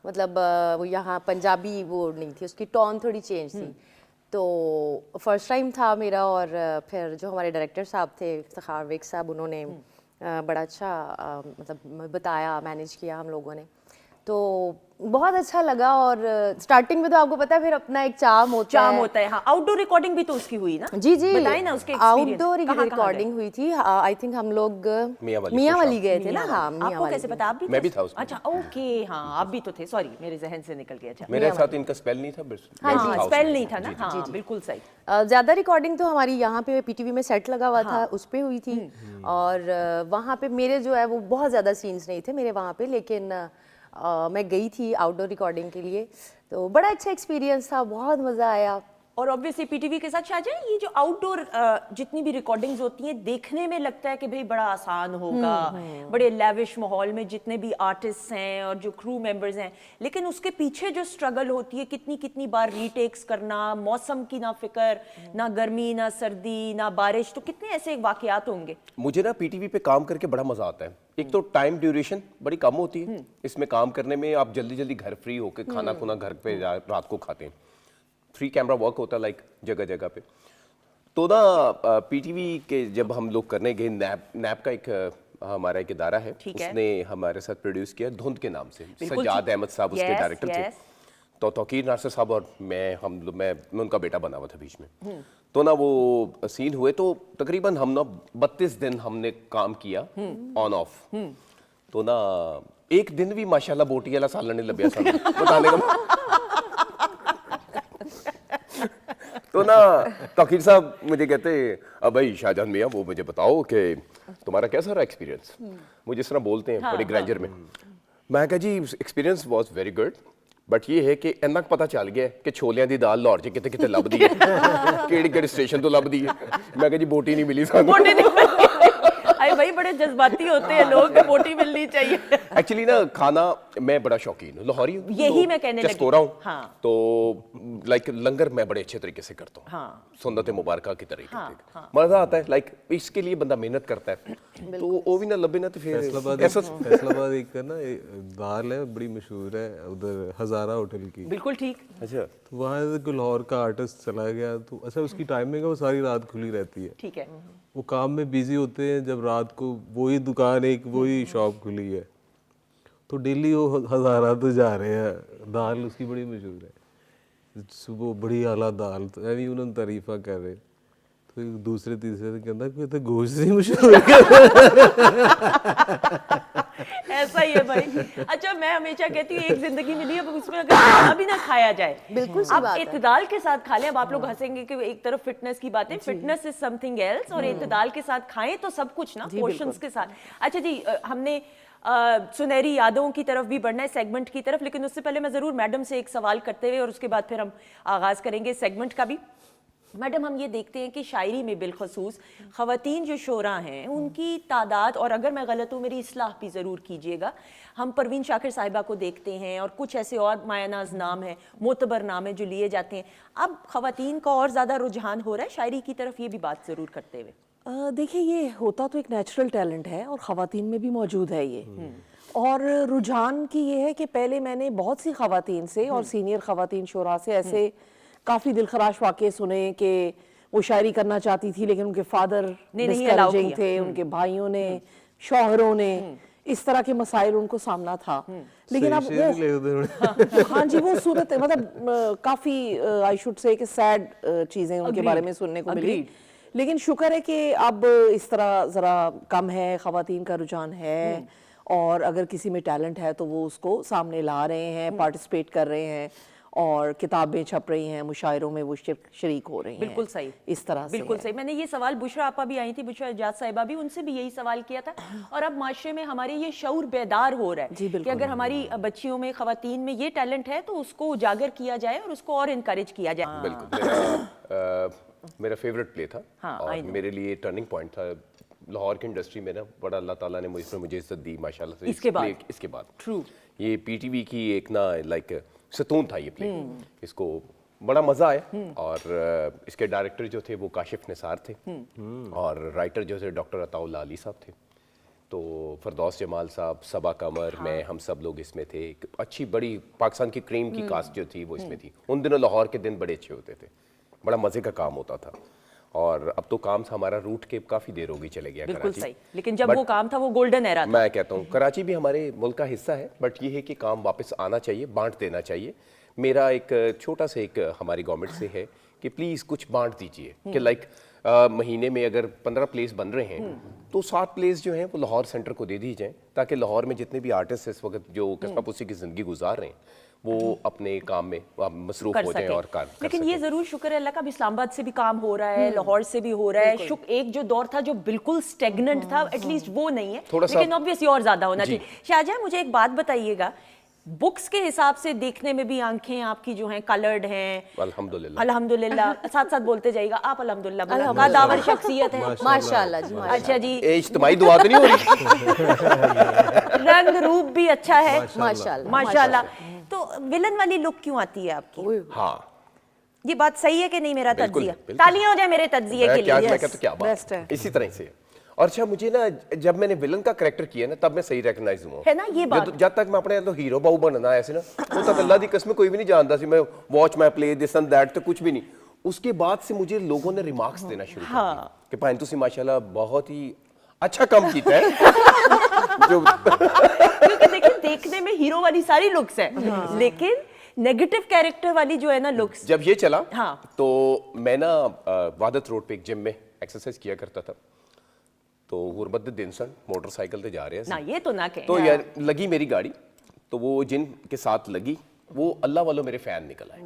मतलब वो यहाँ पंजाबी वो नहीं थी, उसकी टोन थोड़ी चेंज थी। तो फर्स्ट टाइम था मेरा, और फिर जो हमारे डायरेक्टर साहब थे इफ्तिखार वेग साहब, उन्होंने बड़ा अच्छा मतलब बताया, मैनेज किया हम लोगों ने, तो बहुत अच्छा लगा। और स्टार्टिंग में तो आपको पता है फिर अपना एक चार्म होता है। हाँ, आउटडोर रिकॉर्डिंग भी तो उसकी हुई ना? जी बताइए ना उसके आउटडोर रिकॉर्डिंग हुई थी। आई थिंक हम लोग मियाँ वाली गए थे ना। हाँ, आपको कैसे पता? आप भी मैं भी था उसमें। अच्छा ओके, हाँ आप भी तो थे, सॉरी मेरे जहन से निकल गया। मेरे साथ इनका स्पेल नहीं था, हाँ स्पेल नहीं था ना। हाँ बिल्कुल सही। ज़्यादा रिकॉर्डिंग तो हमारी यहाँ पे पीटीवी में सेट लगा हुआ था, उस पे हुई थी। और वहाँ पे मेरे जो है वो बहुत ज़्यादा सीन्स नहीं थे मेरे वहाँ पे, लेकिन मैं गई थी आउटडोर रिकॉर्डिंग के लिए, तो बड़ा अच्छा एक्सपीरियंस था, बहुत मज़ा आया। और ऑब्वियसली पीटीवी के साथ शाहजहां, ये जो आउटडोर जितनी भी रिकॉर्डिंग्स होती हैं, देखने में लगता है कि भाई बड़ा आसान होगा, बड़े लैविश माहौल में जितने भी आर्टिस्ट हैं और जो क्रू मेंबर्स हैं, लेकिन उसके पीछे जो स्ट्रगल होती है, कितनी बार रीटेक्स करना, मौसम की ना फिक्र, ना गर्मी ना सर्दी ना बारिश, तो कितने ऐसे वाकयात होंगे। मुझे ना पीटीवी पे काम करके बड़ा मजा आता है। एक तो टाइम ड्यूरेशन बड़ी कम होती है इसमें काम करने में, आप जल्दी जल्दी घर फ्री होकर खाना खुना घर पे रात को खाते हैं, फ्री कैमरा वर्क होता है लाइक जगह जगह पे। तो ना पीटीवी के जब हम लोग करने गए, नैप का एक हमारा एक इदारा है, उसने हमारे साथ प्रोड्यूस किया धुंध के नाम से, सज्जाद अहमद साहब उसके डायरेक्टर थे। तो तौकीर नासिर साहब और मैं उनका बेटा बना हुआ था बीच में। तो ना वो सीन हुए तो तकरीबन हम ना 32 दिन हमने काम किया ऑन ऑफ। तो ना एक दिन भी माशाल्लाह बोटी वाला सालन नहीं लभ्या सा बताने का। तो ना तौकीर साहब मुझे कहते, अब भाई शाहजहां मियां वो मुझे बताओ कि तुम्हारा कैसा रहा एक्सपीरियंस। मुझे इस तरह बोलते हैं बड़े ग्रैंजर में। मैं कहा जी experience was very good, but ये है कि इन्ना पता चल गया कि छोलियां दी दाल लाहौर च किते किते लभदी है केड़ी स्टेशन तो लभदी है। मैं कहा जी बोटी नहीं मिली सानू। बोटी नहीं मिली। अरे भाई बड़े जज्बाती होते हैं लोग, बोटी मिलनी चाहिए। एक्चुअली ना खाना मैं बड़ा शौकीन हूँ, लाहौरी हूँ, यही मैं कहने लगी। चस्कोरा हूँ। हाँ। तो लाइक लंगर मैं बड़े अच्छे तरीके से करता हूँ। हाँ। सुन्नत मुबारक की तरीके से मजा आता है। लाइक इसके लिए बंदा मेहनत करता है, तो वो भी ना लबे ना तो फिर फैसलाबाद एक ना दाल है बड़ी मशहूर है उधर हजारा होटल की। बिल्कुल ठीक। अच्छा तो वहाँ लाहौर का आर्टिस्ट चला गया, तो अच्छा उसकी टाइमिंग है वो सारी रात खुली रहती है। ठीक है। वो काम में बिजी होते हैं, जब रात को वही दुकान एक वही शॉप खुली है, तो डेली वो हजारा तो जा रहे हैं। दाल उसकी बड़ी मशहूर है, सुबह बड़ी आला दाल, तो अभी उन्होंने तारीफा कर रहे, तो एक दूसरे तीसरे से कहता कि तो गोश्त ही मशहूर ऐसा ही है भाई। अच्छा मैं हमेशा कहती हूँ एक जिंदगी मिली है, उसमें अगर खाना भी ना खाया जाए, बिल्कुल सही आप बात है। इत्तेदाल के साथ खा लें। अब आप लोग हंसेंगे कि एक तरफ फिटनेस की बातें, फिटनेस इज समथिंग एल्स, और इत्तेदाल के साथ खाएं तो सब कुछ ना, पोर्शंस के साथ। अच्छा जी, हमने सुनहरी यादों की तरफ भी बढ़ना है, सेगमेंट की तरफ, लेकिन उससे पहले मैं जरूर मैडम से एक सवाल करते हुए और उसके बाद फिर हम आगाज करेंगे सेगमेंट का भी। मैडम हम ये देखते हैं कि शायरी में बिलखसूस ख़वातीन जो शोरा हैं उनकी तादाद, और अगर मैं गलत हूँ मेरी इस्लाह भी ज़रूर कीजिएगा, हम परवीन शाकिर साहिबा को देखते हैं और कुछ ऐसे और मायनाज नाम हैं, मोतबर नाम है जो लिए जाते हैं। अब ख़वातीन का और ज़्यादा रुझान हो रहा है शायरी की तरफ, ये भी बात ज़रूर करते हुए। देखिए ये होता तो एक नेचुरल टैलेंट है और ख़वातीन में भी मौजूद है ये। और रुझान की ये है कि पहले मैंने बहुत सी ख़वातीन से और सीनियर ख़वातीन शोरा से ऐसे काफ़ी दिलखराश वाक़े सुने कि वो शायरी करना चाहती थी लेकिन उनके फादर डिस्करेजिंग थे, उनके भाइयों ने, शौहरों ने, इस तरह के मसाइल उनको सामना था। लेकिन अब वो हाँ जी वो सूरत मतलब काफ़ी आई शुड से कि सैड चीज़ें उनके बारे में सुनने को मिली। लेकिन शुक्र है कि अब इस तरह ज़रा कम है, ख़वातीन का रुझान है, और अगर किसी में टैलेंट है तो वो उसको सामने ला रहे हैं, पार्टिसिपेट कर रहे हैं, और किताबें छप रही हैं, मुशायरों में वो शरीक हो रही हैं। बिल्कुल सही, इस तरह से बिल्कुल सही। मैंने ये सवाल बुशरा आपा भी आई थी, बुशरा इजाज साहिबा भी, उनसे भी यही सवाल किया था। और अब माशरे में हमारे ये शऊर बेदार हो रहा है कि अगर हमारी बच्चियों में, ख़वातीन में ये टैलेंट है तो उसको उजागर किया जाए और उसको और इनकरेज किया जाए। बिल्कुल मेरा फेवरेट प्ले था। हाँ, और मेरे लिए टर्निंग पॉइंट था लाहौर की इंडस्ट्री में ना, बड़ा अल्लाह ताला ने मुझे इज्जत दी माशाल्लाह से। इसके बाद ट्रू ये पीटीवी की एक ना लाइक सतून था ये प्ले, इसको बड़ा मजा आया। और इसके डायरेक्टर जो थे वो काशिफ निसार थे, और राइटर जो थे डॉक्टर अताउल्लाह अली साहब थे। तो फरदौस जमाल साहब, सबा कमर, मैं, हम सब लोग इसमें थे। एक अच्छी बड़ी पाकिस्तान की क्रीम की कास्ट जो थी वो इसमें थी। उन दिनों लाहौर के दिन बड़े अच्छे होते थे, बड़ा मजे का काम होता था। और अब तो काम हमारा रूट के काफी देर होगी चले गया बिल्कुल कराची। सही, लेकिन जब वो काम था वो गोल्डन एरा था। मैं कहता हूँ कराची भी हमारे मुल्क का हिस्सा है, बट ये है कि काम वापस आना चाहिए, बांट देना चाहिए। मेरा एक छोटा सा एक हमारी गवर्नमेंट से है कि प्लीज़ कुछ बांट दीजिए कि लाइक महीने में अगर 15 प्लेस बन रहे हैं तो 7 प्लेस जो हैं वो लाहौर सेंटर को दे दी जाएं, ताकि लाहौर में जितने भी आर्टिस्ट इस वक्त जो कस्बापुसी की ज़िंदगी गुजार रहे हैं वो अपने काम में मसरूफ हो जाएं और काम कर लेकिन ये जरूर शुक्र है अल्लाह का, इस्लामाबाद से भी काम हो रहा है, लाहौर से भी हो रहा है। एक जो दौर था जो बिल्कुल स्टेगनेंट था, एटलीस्ट वो नहीं है, लेकिन ऑब्वियसली और ज्यादा होना चाहिए। शाहजहां मुझे एक बात बताइएगा, बुक्स के हिसाब से देखने में भी आंखें आपकी जो हैं कलर्ड हैं, अल्हम्दुलिल्लाह अल्हम्दुलिल्लाह, साथ साथ बोलते जाइएगा आप अल्हम्दुलिल्लाह, कादावर शख्सियत है माशाल्लाह जी। अच्छा जी, इज्तिमाई दुआ तो नहीं हो रही? रंग रूप भी अच्छा है माशाल्लाह माशाल्लाह। तो विलन वाली लुक क्यों आती है आपकी? हाँ ये बात सही है कि नहीं? मेरा बिल्कुल, तज्जिया, बिल्कुल। तालियां हो जाए मेरे तज्जिए के लिए। मैं कहता क्या बात है, इसी तरह से। और अच्छा मुझे ना जब मैंने विलन का कैरेक्टर किया ना तब मैं सही रिकॉग्नाइज हुआ है ना ये बात। जब तक मैं अपने तो हीरो बाहू बनना ऐसे ना वो तक अल्लाह दी कसम कोई भी नहीं जानता सी, मैं watch my play this and that तो कुछ भी नहीं। उसके बाद से मुझे लोगों ने रिमार्क्स देना शुरू कर दिया कि भाई तुसी माशाल्लाह बहुत ही अच्छा काम किया है। जो क्योंकि देखिए देखने में हीरो वाली सारी लुक्स है, लेकिन नेगेटिव कैरेक्टर वाली जो है ना लुक्स, जब ये चला हाँ। तो मैं ना वादत रोड पे एक जिम में एक्सरसाइज किया करता था। तो गुरबत दिन सन मोटरसाइकिल पे जा रहे ना हैं, ये तो ना कहें। तो यार लगी मेरी गाड़ी, तो वो जिन के साथ लगी वो अल्लाह वालों मेरे फैन निकल आए।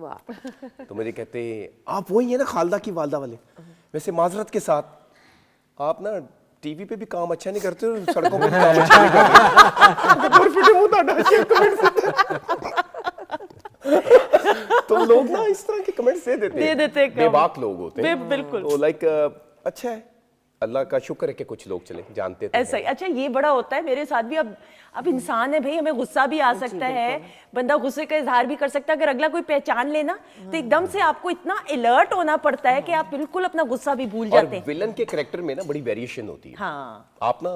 तो मुझे कहते आप वही है ना खालदा की वालदा वाले? वैसे माजरत के साथ आप ना टीवी पे भी काम अच्छा नहीं करते और सड़कों पे भी काम अच्छा नहीं करते। तो लोग ना इस तरह के कमेंट्स दे देते हैं बेबाक लोग होते हैं बिल्कुल तो लाइक अच्छा है अल्लाह का शुक्र है कि कुछ लोग चले जानते तो ऐसा ही अच्छा ये बड़ा होता है मेरे साथ भी अब इंसान है भाई हमें गुस्सा भी आ सकता है बंदा गुस्से का इजहार भी कर सकता है अगर अगला कोई पहचान लेना तो एकदम से आपको इतना अलर्ट होना पड़ता है कि आप बिल्कुल अपना गुस्सा भी भूल जाते हैं विलन के कैरेक्टर में ना बड़ी वेरिएशन होती है हाँ आप ना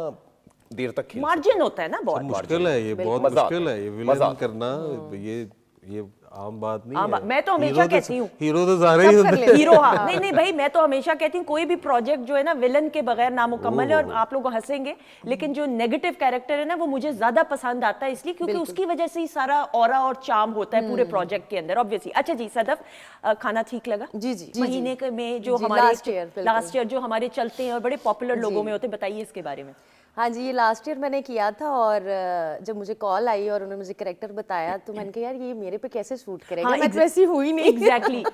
देर तक खेल मार्जिन होता है ना बहुत मुश्किल है ये बहुत मजा मुश्किल है ये विलन करना ये आम बात नहीं है मैं तो हमेशा कहती हूँ हीरो तो सारे ही होते हैं हीरो हाँ नहीं भाई मैं तो हमेशा कहती हूँ कोई भी प्रोजेक्ट जो है ना विलन के बगैर नामुकम्मल है और आप लोग हंसेंगे लेकिन जो नेगेटिव कैरेक्टर है ना वो मुझे ज्यादा पसंद आता है इसलिए क्योंकि उसकी वजह से ही सारा ऑरा और चार्म होता है पूरे प्रोजेक्ट के अंदर ऑब्वियसली अच्छा जी सदफ खाना ठीक लगा जी, जी, महीने में जो जी, हमारे लास्ट ईयर जो हमारे चलते हैं और बड़े पॉपुलर लोगों में होते हैं बताइए इसके बारे में हाँ जी ये लास्ट ईयर मैंने किया था और जब मुझे कॉल आई और उन्होंने मुझे कैरेक्टर बताया तो मैंने कहा यार ये मेरे पे कैसे सूट करेगा मैं तो वैसी हुई नहीं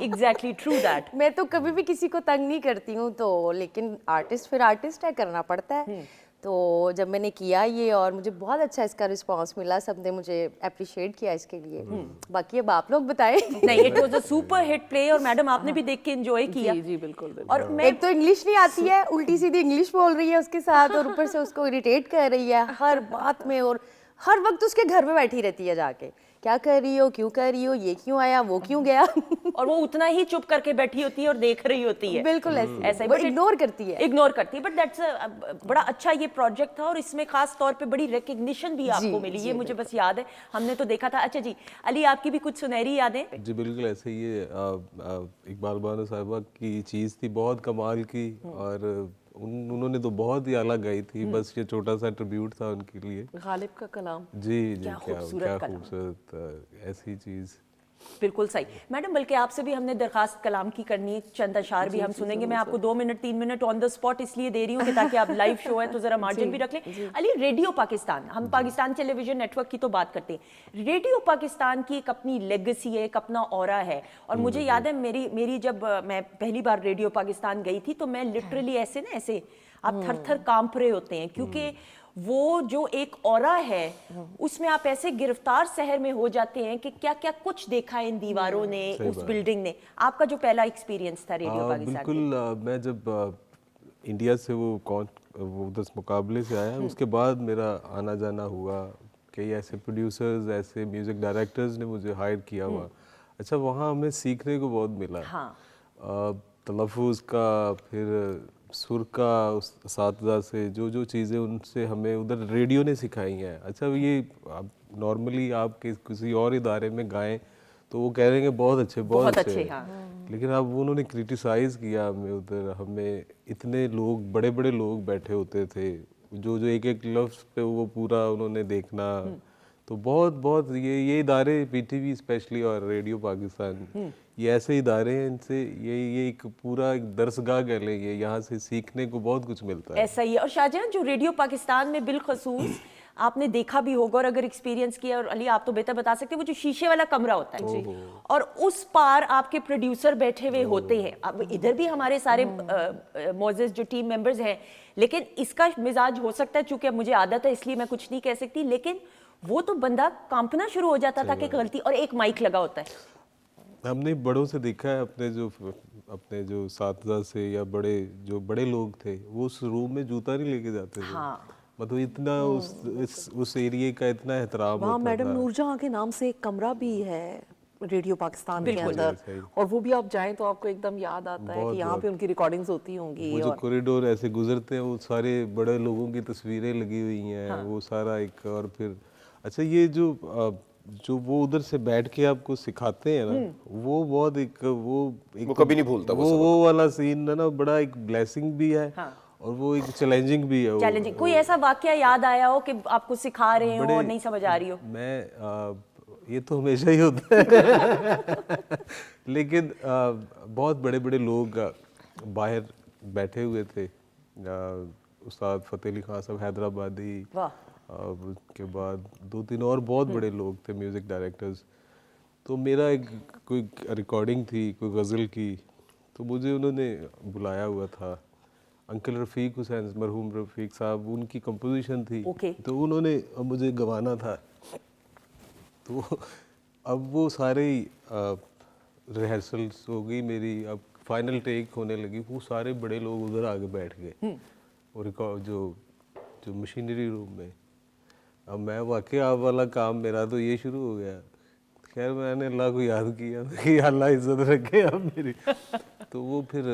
एग्जैक्टली ट्रू दैट मैं तो कभी भी किसी को तंग नहीं करती हूँ तो लेकिन आर्टिस्ट फिर आर्टिस्ट है करना पड़ता है तो जब मैंने किया ये और मुझे बहुत अच्छा इसका रिस्पांस मिला सबने मुझे अप्रिशिएट किया इसके लिए बाकी अब आप लोग बताएं नहीं it was a super hit play और मैडम आपने भी देख के एंजॉय किया जी बिल्कुल और मैं एक तो इंग्लिश नहीं आती है उल्टी सीधी इंग्लिश बोल रही है उसके साथ और ऊपर से उसको इरिटेट कर रही है हर बात में और हर वक्त उसके घर में बैठी रहती है जाके क्या कर रही हो क्यों कर रही हो ये क्यों आया वो क्यों गया और वो उतना ही चुप करके बैठी होती है और देख रही होती है बिल्कुल ऐसा ही वो इग्नोर करती है बट दैट्स बड़ा अच्छा ये प्रोजेक्ट था और इसमें खास तौर पे बड़ी रिकग्निशन भी आपको मिली ये मुझे बस याद है हमने तो देखा था अच्छा जी अली आपकी भी कुछ सुनहरी यादें जी बिल्कुल ऐसे ही ये इकबाल बानो साहिबा की चीज़ थी बहुत कमाल की और उन्होंने तो बहुत ही अलग गाई थी बस ये छोटा सा ट्रिब्यूट था उनके लिए गालिब का कलाम जी जी क्या क्या खूबसूरत खूबसूरत ऐसी चीज़ बिल्कुल सही मैडम बल्कि आपसे भी हमने दरखास्त कलाम की करनी है चंद अशार भी हम सुनेंगे मैं आपको 2 minute 3 minute on the spot इसलिए दे रही हूँ कि ताकि आप लाइव शो है तो जरा मार्जिन भी रख लें अली रेडियो पाकिस्तान हम पाकिस्तान टेलीविजन नेटवर्क की तो बात करते हैं रेडियो पाकिस्तान की एक अपनी लेगेसी है एक अपना ऑरा है और मुझे याद है मेरी जब मैं पहली बार रेडियो पाकिस्तान गई थी तो मैं लिटरली ऐसे आप थर थर कांप रहे होते हैं क्योंकि वो जो एक ऑरा है उसमें आप ऐसे गिरफ्तार शहर में हो जाते हैं कि क्या क्या कुछ देखा है इन दीवारों ने उस बिल्डिंग ने आपका जो पहला एक्सपीरियंस था रेडियो पाकिस्तान बिल्कुल मैं जब इंडिया से वो उधर मुकाबले से आया उसके बाद मेरा आना जाना हुआ कई ऐसे प्रोड्यूसर्स ऐसे म्यूजिक डायरेक्टर्स ने मुझे हायर किया हुआ अच्छा वहाँ हमें सीखने को बहुत मिला तलफ़ुज़ का फिर सुर का उस साथी से जो चीज़ें उनसे हमें उधर रेडियो ने सिखाई हैं अच्छा ये आप नॉर्मली आप किसी और इदारे में गाएं तो वो कह रहे हैं बहुत अच्छे हाँ। लेकिन अब उन्होंने क्रिटिसाइज़ किया हमें उधर हमें इतने लोग बड़े बड़े लोग बैठे होते थे जो एक एक लफ्ज़ पे वो पूरा उन्होंने देखना तो बहुत ये इदारे पीटीवी स्पेशली और रेडियो पाकिस्तान ये ऐसे इदारे हैं इनसे ये एक पूरा एक दरसगाह कह लेंगे यहाँ से सीखने को बहुत कुछ मिलता है ऐसा ही है और शाहजहां जो रेडियो पाकिस्तान में बिलखसूस आपने देखा भी होगा और अगर एक्सपीरियंस किया और अली आप तो बेहतर बता सकते हैं वो जो शीशे वाला कमरा होता है और उस पार आपके प्रोड्यूसर बैठे हुए होते हैं अब इधर भी हमारे सारे मोजेस जो टीम मेंबर्स हैं लेकिन इसका मिजाज हो सकता है चूंकि अब मुझे आदत है इसलिए मैं कुछ नहीं कह सकती लेकिन वो तो बंदा कांपना शुरू हो जाता था कि गलती और एक माइक लगा होता है हमने बड़ों से देखा है अपने जो साथी से या बड़े लोग थे वो उस रूम में जूता नहीं लेके जाते थे मतलब इतना उस एरिया का इतना एहतराम वहाँ होता मैडम था नूरजहां के नाम से एक कमरा भी है रेडियो पाकिस्तान के अंदर और वो भी आप जाएं तो आपको एकदम याद आता है कि यहाँ पे उनकी रिकॉर्डिंग्स होती होंगी वो जो कॉरिडोर ऐसे गुजरते हैं वो सारे बड़े लोगों की तस्वीरें लगी हुई हैं वो सारा एक और फिर अच्छा ये जो वो उधर से बैठ के आपको सिखाते हैं ना वो बहुत वो कभी नहीं भूलता वो वाला सीन ना बड़ा एक ब्लेसिंग भी है और वो एक चैलेंजिंग भी है चैलेंजिंग कोई ऐसा वाकया याद आया हो कि आपको सिखा रहे हो और नहीं समझ आ रही हो मैं ये तो हमेशा ही होता है लेकिन बहुत बड़े बड़े लोग बाहर बैठे हुए थे उस्ताद फतेह अली खान साहब हैदराबादी उसके बाद 2-3 और बहुत बड़े लोग थे म्यूज़िक डायरेक्टर्स तो मेरा एक कोई रिकॉर्डिंग थी कोई गज़ल की तो मुझे उन्होंने बुलाया हुआ था अंकल रफ़ीक हुसैन मरहूम रफ़ीक साहब उनकी कंपोजिशन थी तो उन्होंने मुझे गवाना था तो अब वो सारे रिहर्सल्स हो गई मेरी, अब फाइनल टेक होने लगी, वो सारे बड़े लोग उधर आके बैठ गए और जो मशीनरी रूम में। अब मैं वाकई आप वाला काम मेरा तो ये शुरू हो गया। खैर मैंने अल्लाह को याद किया कि अल्लाह इज्जत रखे अब मेरी। तो वो फिर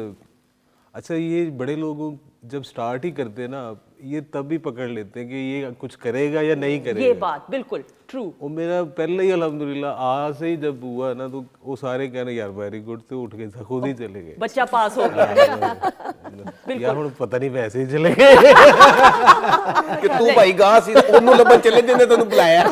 अच्छा, ये बड़े लोगों जब स्टार्ट ही करते हैं ना, ये तब भी पकड़ लेते हैं कि ये कुछ करेगा या नहीं करेगा। ये बात बिल्कुल ट्रू। वो मेरा पहले ही अल्हम्दुलिल्लाह आज से ही जब हुआ ना, तो वो सारे कहने यार वेरी गुड, तो उठ के खुद ही चले गए। बच्चा पास हो गया। यार हुण पता नहीं वैसे ही चले गए कि तू भाई गा सी ओनू लबन चले जिन्हें तन्नू बुलाया।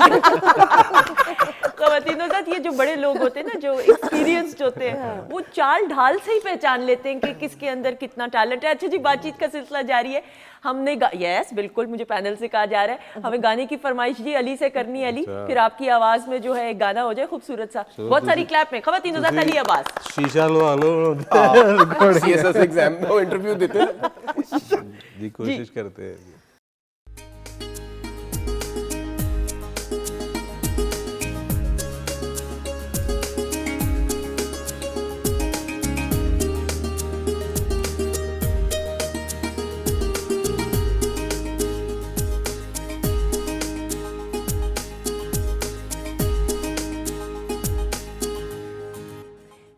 ख़वातीनों साथ ये जो बड़े लोग होते हैं ना, जो एक्सपीरियंस्ड होते हैं, वो चाल ढाल से ही पहचान लेते हैं कि किसके अंदर कितना टैलेंट है। अच्छा जी, बातचीत का सिलसिला जारी है। हमने यस बिल्कुल, मुझे पैनल से कहा जा रहा है हमें गाने की फरमाइश जी अली से करनी है। अली, फिर आपकी आवाज में जो है एक गाना हो जाए खूबसूरत सा, बहुत सारी क्लैप में। ख़वातीनों साथ अली अब्बास शीशा लगा लो, सीएसएस एग्जाम में वो इंटरव्यू देते हैं जी, कोशिश करते हैं।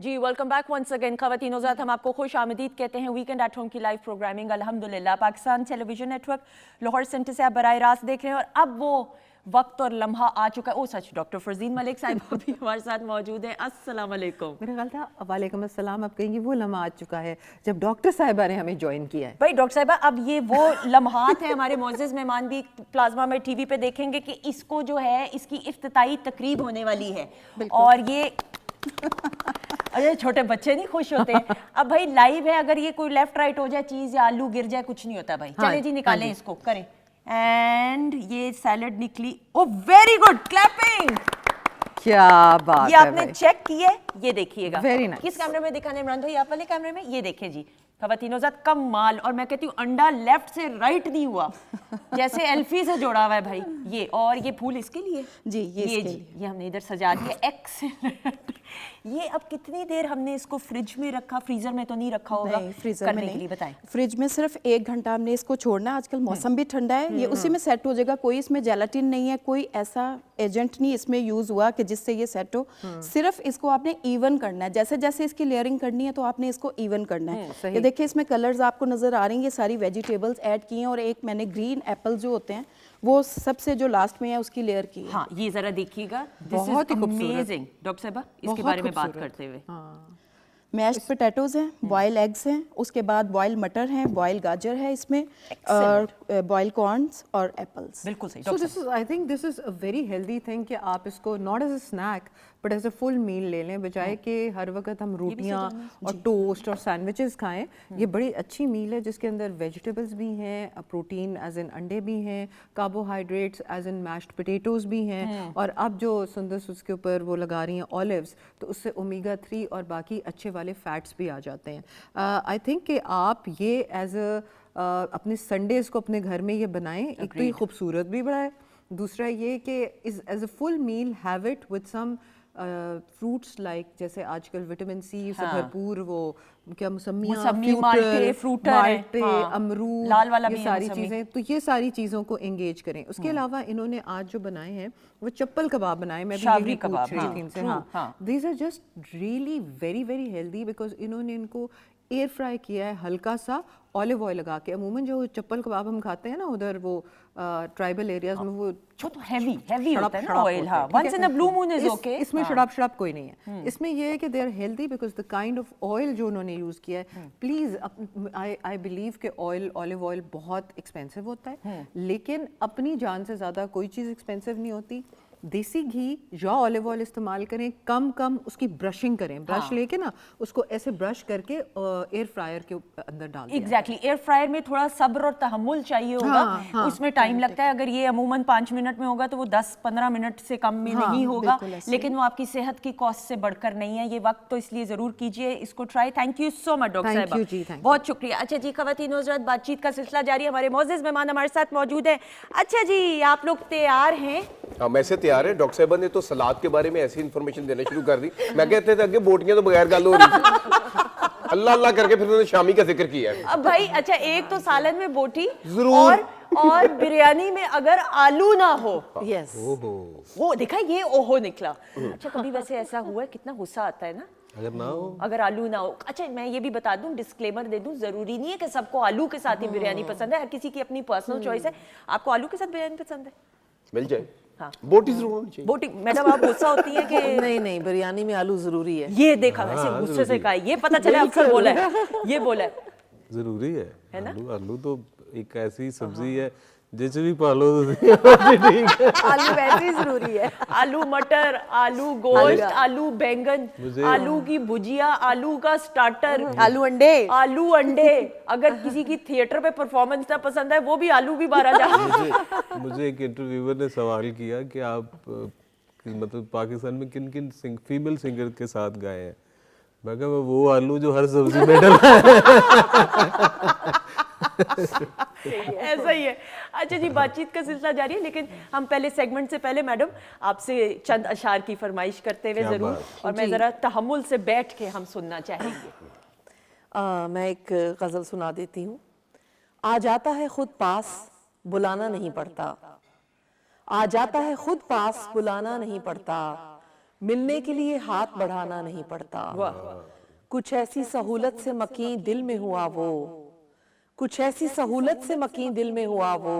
जी, वेलकम बैक वंस अगेन। ख़वातीन ज़ात, हम आपको खुश आमदीद कहते हैं वीकेंड एट होम की लाइव प्रोग्रामिंग अल्हम्दुलिल्लाह Pakistan television network Lahore centre से आप बराह रास्त देख रहे हैं। और अब वो वक्त और लम्हा आ चुका है। ओ सच, डॉक्टर फरजीन मलिक साहिबा भी हमारे साथ मौजूद हैं। अस्सलाम वालेकुम। मेरा ख्याल था वालेकुम अस्सलाम, अब कहेंगे वो लम्हा आ चुका है जब डॉक्टर साहिबा ने हमें ज्वाइन किया है। भाई डॉक्टर साहिबा, अब ये वो लम्हात है, हमारे मोअज़्ज़िज़ मेहमान भी प्लाज्मा में टीवी पे देखेंगे कि इसको जो है इसकी इफ्तिताई तकरीब होने वाली है। और ये अरे छोटे बच्चे नहीं खुश होते हैं। अब भाई लाइव है, अगर ये कोई लेफ्ट राइट हो जाए चीज या आलू गिर जाए कुछ नहीं होता भाई। हाँ, चले जी निकालें इसको, करें। एंड ये सैलड निकली। ओ वेरी गुड, क्लैपिंग। क्या बात ये है आपने भाई। चेक की है, ये देखिएगा। Very nice. किस कैमरे में दिखाने इमरान भाई? आप वाले कैमरे में। ये देखें जी ख़वातीनो ज़ात, कमाल। और मैं कहती हूँ अंडा लेफ्ट से राइट नहीं हुआ, जैसे एल्फी से जोड़ा हुआ है भाई ये। और ये फूल इसके लिए जी, ये इसके लिए। ये हमने इधर सजा दिया। एक्सीलेंट। ये अब कितनी देर हमने इसको फ्रिज में रखा? फ्रीजर में तो नहीं रखा होगा? नहीं, फ्रीजर करने में के लिए नहीं, बताएं। फ्रिज में सिर्फ 1 घंटा हमने इसको छोड़ना है। आजकल मौसम भी ठंडा है, ये उसी में सेट हो जाएगा। कोई इसमें जेलाटिन नहीं है, कोई ऐसा एजेंट नहीं इसमें यूज हुआ कि जिससे ये सेट हो। सिर्फ इसको आपने इवन करना है, जैसे जैसे इसकी लेयरिंग करनी है तो आपने इसको इवन करना है। ये देखिए इसमें कलर्स आपको नजर आ रही हैं, ये सारी वेजिटेबल्स ऐड की हैं। और एक मैंने ग्रीन एप्पल जो होते हैं वो सबसे जो लास्ट में है उसकी लेयर की है। हाँ, ये जरा देखिएगा, बहुत ही खूबसूरत। अमेजिंग। डॉक्टर साहबा, इसके बहुत बारे में बात खूबसूरत। करते हुए। मैश्ड पोटैटोज हैं, बॉयल एग्स हैं, उसके बाद बॉयल मटर हैं, बॉयल गाजर है इसमें, और बॉयल कॉर्न्स और एप्पल्स। बिल्कुल सही So doctor this is, I think this is a very healthy thing कि आप इसको not as a snack but as a full meal ले लें, बजाय कि हर वक्त हम रोटियां और टोस्ट और सैंडविचेस खाएं। ये बड़ी अच्छी मील है जिसके अंदर वेजिटेबल्स भी हैं, प्रोटीन एज इन अंडे भी हैं, carbohydrates as in mashed potatoes भी हैं, और अब जो सुंदस उसके ऊपर वो लगा रही हैं ऑलिव्स, तो उससे ओमेगा 3 और बाकी अच्छे वाले फैट्स भी आ जाते हैं। आई थिंक कि आप ये एज अ अपने संडेज को अपने घर में ये बनाएं। एक तो ये खूबसूरत भी बड़ा है, दूसरा ये कि is as a full meal have it with some fruits like, जैसे आजकल विटामिन सी से भरपूर वो क्या मौसमी, मौसमियाँ, माल्टे, फ्रूटर है, माल्टे, हाँ, अमरूद, लाल वाला ये भी है सारी मौसमी। चीज़ें, तो ये सारी चीज़ों को एंगेज करें। उसके अलावा इन्होंने आज जो बनाए हैं वो चप्पल कबाब बनाए। मैं भी शावरी यही कबाब, पूछ रही हाँ, थी इनसे। true, हाँ, हाँ। These are just really very very healthy because इन्होंने इनको एयर फ्राई किया है हल्का सा ऑलिव ऑयल लगा के। अमूमन जो चप्पल कबाब हम खाते हैं ना उधर वो ट्राइबल एरियाज में वो तो हैवी होता है ना शड़ाप ऑयल। होते हाँ, हैं, ठीक वंस है? In a blue moon is okay. इसमें शड़ाप कोई नहीं है। इसमें ये है कि they are healthy because the kind of oil जो उन्होंने यूज़ किया है। प्लीज़, आई बिलीव कि ऑलिव ऑयल बहुत एक्सपेंसिव होता है, लेकिन अपनी जान से ज़्यादा कोई चीज़ एक्सपेंसिव नहीं होती। देसी घी या ऑलिव ऑयल इस्तेमाल करें, कम उसकी ब्रशिंग करें। ब्रश लेके ना उसको ऐसे ब्रश करके एयर फ्रायर के अंदर डाल दिया। एग्जैक्टली, एयर फ्रायर में थोड़ा सब्र और तहम्मुल चाहिए होगा। हाँ, उसमें टाइम लगता है। अगर ये अमूमन 5 मिनट में होगा तो वो 10-15 मिनट से कम में नहीं होगा, बिल्कुल ऐसे। लेकिन वो आपकी सेहत की कॉस्ट से बढ़कर नहीं है। ये वक्त तो इसलिए जरूर कीजिए इसको try. Thank you so much doctor Thank you जी, साहिबा, thank बहुत शुक्रिया। अच्छा जी ख़वातीन हज़रात, बातचीत का सिलसिला जारी है। हमारे मोअज़्ज़िज़ मेहमान हमारे साथ मौजूद हैं। अच्छा जी, आप लोग तैयार हैं? हाँ, मैं से तैयार है। डॉक्टर साहबा ने तो सलाद के बारे में ऐसी इन्फॉर्मेशन देना शुरू कर दी, मैं कहते थे अगे बोटियां तो बगैर गल हो रही थी। अल्लाह अल्लाह करके फिर उन्होंने शामी का जिक्र किया। अब भाई अच्छा, एक तो सालन में बोटी और बिरयानी में अगर आलू ना हो, यस, वो देखा ये ओहो निकला। अच्छा कभी वैसे ऐसा हुआ है, कितना गुस्सा आता है ना अगर ना हो, अगर आलू ना हो। अच्छा मैं ये भी बता दूं, डिस्क्लेमर दे दूं, जरूरी नहीं है कि सबको आलू के साथ ही बिरयानी पसंद है, हर किसी की अपनी पर्सनल चॉइस है। आपको आलू के साथ बिरयानी पसंद है? मिल जाए, हाँ। बोटी जरूर होनी चाहिए। बोटी मैडम आप गुस्सा होती है कि नहीं बिरयानी में आलू जरूरी है। ये देखा वैसे गुस्से से कहा, ये पता चला अक्सर बोला है, ये बोला है जरूरी है ना? आलू तो एक ऐसी सब्जी है जिस भी पालो तो ठीक है। आलू वैसे ही जरूरी है। आलू मटर, आलू गोश्त, आलू बैंगन, आलू की भुजिया, आलू का स्टार्टर, आलू अंडे, आलू अंडे। अगर किसी की थिएटर पे परफॉर्मेंस ना पसंद है, वो भी आलू भी बारा जा। मुझे एक इंटरव्यूअर ने सवाल किया कि आप मतलब पाकिस्तान में किन किन फीमेल सिंगर के साथ गाए हैं। मैं कहा वो आलू जो हर सब्जी में डला ऐसा ही है। अच्छा जी, बातचीत का सिलसिला जारी है, लेकिन हम पहले सेगमेंट से पहले मैडम आपसे चंद अशार की फरमाइश करते हुए जरूर, और मैं जरा तहम्मुल से बैठ के हम सुनना चाहेंगे। मैं एक गजल सुना देती हूँ। आ जाता है खुद पास, बुलाना नहीं पड़ता। आ जाता है खुद पास, बुलाना नहीं पड़ता। मिलने के लिए हाथ बढ़ाना नहीं पड़ता। कुछ ऐसी सहूलत से मकीन दिल में हुआ वो, कुछ ऐसी सहूलत से मकीन दिल में हुआ वो,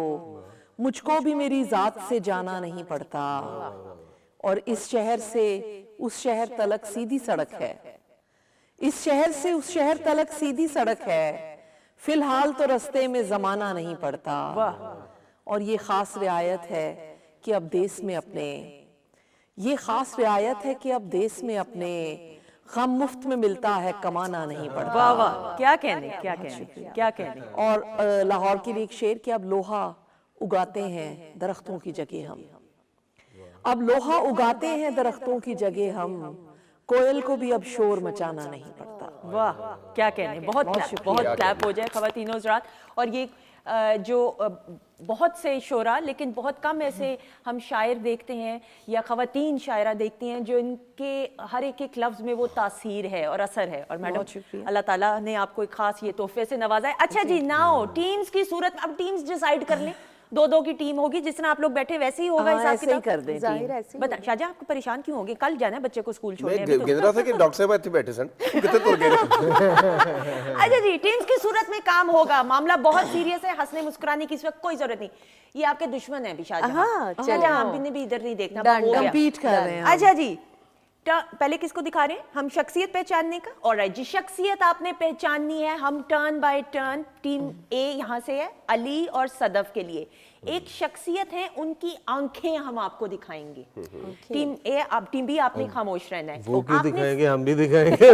मुझको भी मेरी जात से जाना नहीं पड़ता। और इस शहर से उस शहर तलक सीधी सड़क है, इस शहर से उस शहर तलक सीधी सड़क है। फिलहाल तो रास्ते में जमाना नहीं पड़ता। और ये खास रियायत है कि अब देश में अपने, ये खास रियायत है कि अब देश में अपने गम मुफ्त में मिलता है, कमाना नहीं पड़ता। वाह वाह, क्या कहने, क्या कहने, क्या कहने। और लाहौर के लिए एक शेर कि अब लोहा उगाते हैं दरख्तों की जगह हम, अब लोहा उगाते हैं दरख्तों की जगह हम, कोयल को भी अब शोर मचाना नहीं पड़ता। वाह क्या कहने, बहुत क्लैप हो जाए ख़वातीन हज़रात। और ये जो बहुत से शोरा, लेकिन बहुत कम ऐसे हम शायर देखते हैं या ख़वातीन शायरा देखती हैं जो इनके हर एक लफ्ज़ में वो तासीर है और असर है। और मैडम अल्लाह ताला ने आपको एक खास ये तोहफे से नवाजा है। अच्छा जी, नाउ टीम्स की सूरत, अब टीम्स डिसाइड कर लें, 2-2 की टीम होगी, जिस तरह आप लोग बैठे वैसे ही होगा हिसाब ऐसे ही कर दें। जाहिर ऐसे ही बता शाहजहां, आपको परेशान क्यों होगे? कल जाना है बच्चे को स्कूल छोड़ने। मैं गिन रहा था कि डॉक्टर साहब इतने बैठे सन कितने तुर गए। अच्छा जी, टीम्स की सूरत में काम होगा। मामला बहुत सीरियस है, हंसने मुस्कुराने की इस वक्त कोई जरूरत नहीं। ये आपके दुश्मन है शाहजहां। हाँ, शाहजहां आपने भी इधर नहीं देखना, Done, हो गया। compete कर रहे हैं। अच्छा जी, पहले किसको दिखा रहे हैं हम? शख्सियत पहचानने का। ऑलराइट जी, शख्सियत आपने पहचाननी है। हम टर्न बाय टर्न, टीम ए यहाँ से है, अली और सदफ के लिए एक शख्सियत है, उनकी आंखें हम आपको दिखाएंगे। टीम ए, आप टीम बी आपने खामोश रहना है। वो क्यों दिखाएंगे, हम भी दिखाएंगे।